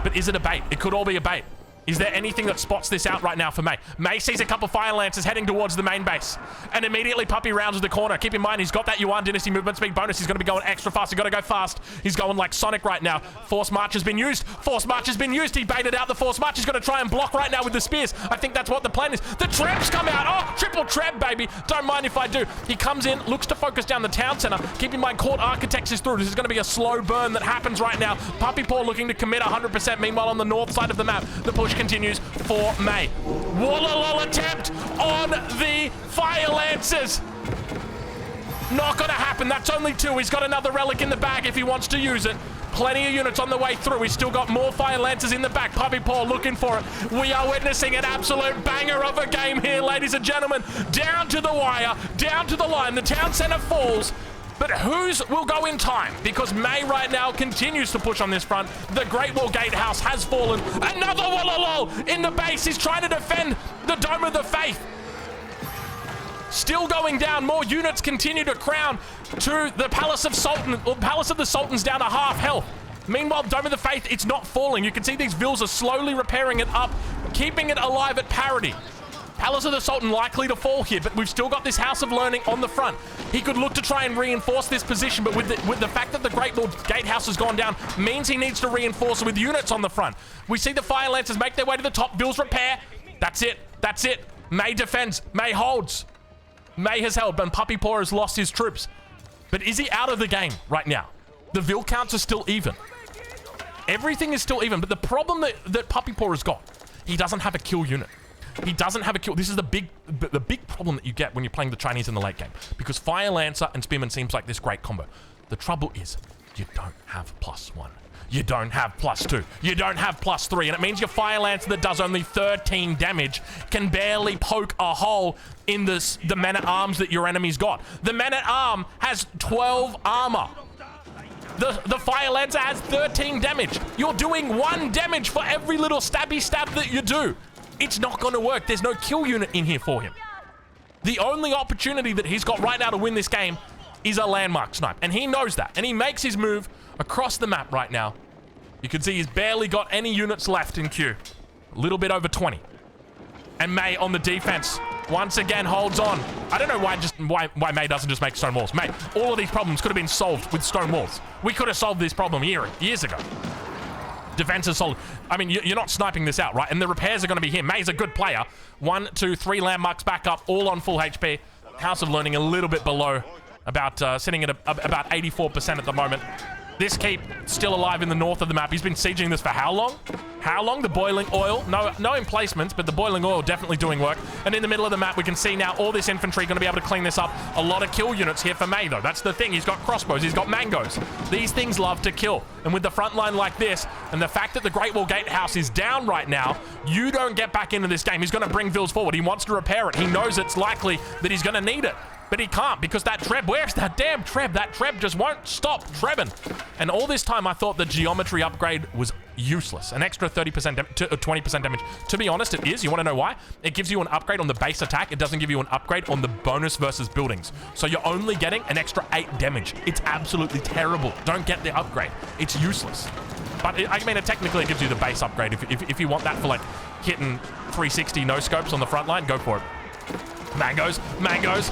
But is it a bait? It could all be a bait. Is there anything that spots this out right now for May? May sees a couple Fire Lancers heading towards the main base. And immediately Puppy rounds the corner. Keep in mind, he's got that Yuan Dynasty movement speed bonus. He's going to be going extra fast. He's got to go fast. He's going like Sonic right now. Force March has been used. Force March has been used. He baited out the Force March. He's going to try and block right now with the spears. I think that's what the plan is. The Trebs come out. Oh, triple Treb, baby. Don't mind if I do. He comes in, looks to focus down the town center. Keep in mind, Court Architects is through. This is going to be a slow burn that happens right now. Puppy Paw looking to commit 100%. Meanwhile, on the north side of the map, the push continues for May. Wallaloll attempt on the Fire Lancers. Not gonna happen. That's only 2. He's got another relic in the bag if he wants to use it. Plenty of units on the way through. He's still got more Fire Lancers in the back. Puppy Paw looking for it. We are witnessing an absolute banger of a game here, ladies and gentlemen. Down to the wire, down to the line. The town center falls. But whose will go in time? Because May right now continues to push on this front. The Great Wall Gatehouse has fallen. Another Wallaloll in the base. He's trying to defend the Dome of the Faith. Still going down. More units continue to crown to the Palace of Sultan, or Palace of the Sultan's down to half health. Meanwhile, Dome of the Faith, it's not falling. You can see these vills are slowly repairing it up, keeping it alive at parity. Palace of the Sultan likely to fall here, but we've still got this House of Learning on the front. He could look to try and reinforce this position, but with the fact that the Great Wall Gatehouse has gone down, means he needs to reinforce with units on the front. We see the Fire Lancers make their way to the top. Vills repair. That's it. That's it. May defends. May holds. May has held, but Puppy Paw has lost his troops. But is he out of the game right now? The Vill counts are still even. Everything is still even, but the problem that Puppy Paw has got, he doesn't have a kill unit. He doesn't have a kill. This is the big problem that you get when you're playing the Chinese in the late game, because Fire Lancer and Spearman seems like this great combo. The trouble is, you don't have +1. You don't have +2. You don't have +3, and it means your Fire Lancer that does only 13 damage can barely poke a hole in the Man-at-Arms that your enemy's got. The Man-at-Arm has 12 armor. The Fire Lancer has 13 damage. You're doing 1 damage for every little stabby stab that you do. It's not going to work. There's no kill unit in here for him. The only opportunity that he's got right now to win this game is a landmark snipe, and he knows that, and he makes his move across the map right now. You can see he's barely got any units left in queue. A little bit over 20. And May on the defense once again holds on. I don't know why May doesn't just make stone walls. May, all of these problems could have been solved with stone walls. We could have solved this problem years ago. Defense is solid. I mean, you're not sniping this out, right? And the repairs are going to be here. May's a good player. 1, 2, 3 landmarks back up, all on full HP. House of Learning a little bit below, about sitting at about 84% at the moment. This keep still alive in the north of the map. He's been sieging this for how long? How long? The boiling oil. No emplacements, but the boiling oil definitely doing work. And in the middle of the map, we can see now all this infantry going to be able to clean this up. A lot of kill units here for May, though. That's the thing. He's got crossbows. He's got mangoes. These things love to kill. And with the front line like this, and the fact that the Great Wall Gatehouse is down right now, you don't get back into this game. He's going to bring Vills forward. He wants to repair it. He knows it's likely that he's going to need it. But he can't, because that Treb, where's that damn Treb? That Treb just won't stop trebbing. And all this time I thought the geometry upgrade was useless. An extra 30% to 20% damage. To be honest, it is. You want to know why? It gives you an upgrade on the base attack. It doesn't give you an upgrade on the bonus versus buildings. So you're only getting an extra 8 damage. It's absolutely terrible. Don't get the upgrade. It's useless. But I mean, it technically gives you the base upgrade. If you want that for like hitting 360 no scopes on the front line, go for it. Mangoes.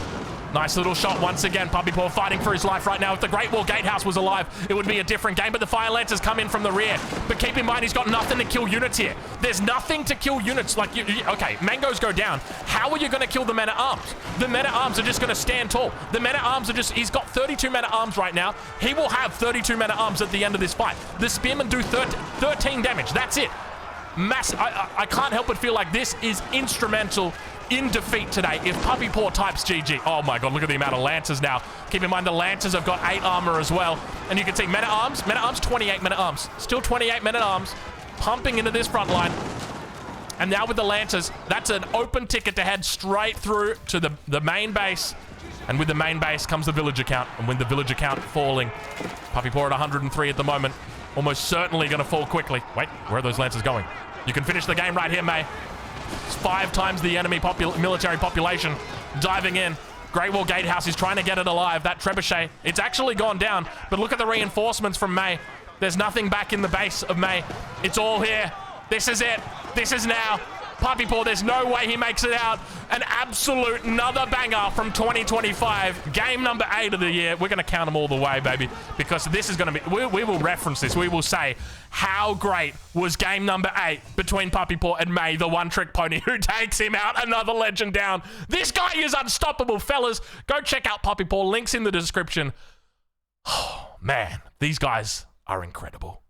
Nice little shot once again. Puppy Paw fighting for his life right now. If the Great Wall Gatehouse was alive, it would be a different game, but the Fire Lancers come in from the rear. But keep in mind, he's got nothing to kill units here. There's nothing to kill units. Like, okay, mangoes go down. How are you going to kill the Men-at-Arms? The Men-at-Arms are just going to stand tall. The Men-at-Arms are just, he's got 32 Men-at-Arms right now. He will have 32 Men-at-Arms at the end of this fight. The Spearmen do 13 damage. That's it. I can't help but feel like this is instrumental in defeat today. If Puppy Paw types GG, oh my god, look at the amount of Lancers now. Keep in mind the Lancers have got 8 armor as well. And you can see Men-at-Arms, 28 Men-at-Arms. Still 28 Men-at-Arms pumping into this front line. And now with the Lancers, that's an open ticket to head straight through to the main base. And with the main base comes the villager count. And with the villager count falling, Puppy Paw at 103 at the moment. Almost certainly going to fall quickly. Wait, where are those Lancers going? You can finish the game right here, May. It's 5 times the enemy military population diving in. Great Wall Gatehouse is trying to get it alive. That trebuchet, it's actually gone down. But look at the reinforcements from May. There's nothing back in the base of May. It's all here. This is it. This is now. Puppy Paw, there's no way he makes it out. An absolute another banger from 2025. Game number 8 of the year. We're going to count them all the way, baby, because this is going to be... We will reference this. We will say, how great was game number 8 between Puppy Paw and May, the one-trick pony who takes him out, another legend down. This guy is unstoppable, fellas. Go check out Puppy Paw. Links in the description. Oh, man, these guys are incredible.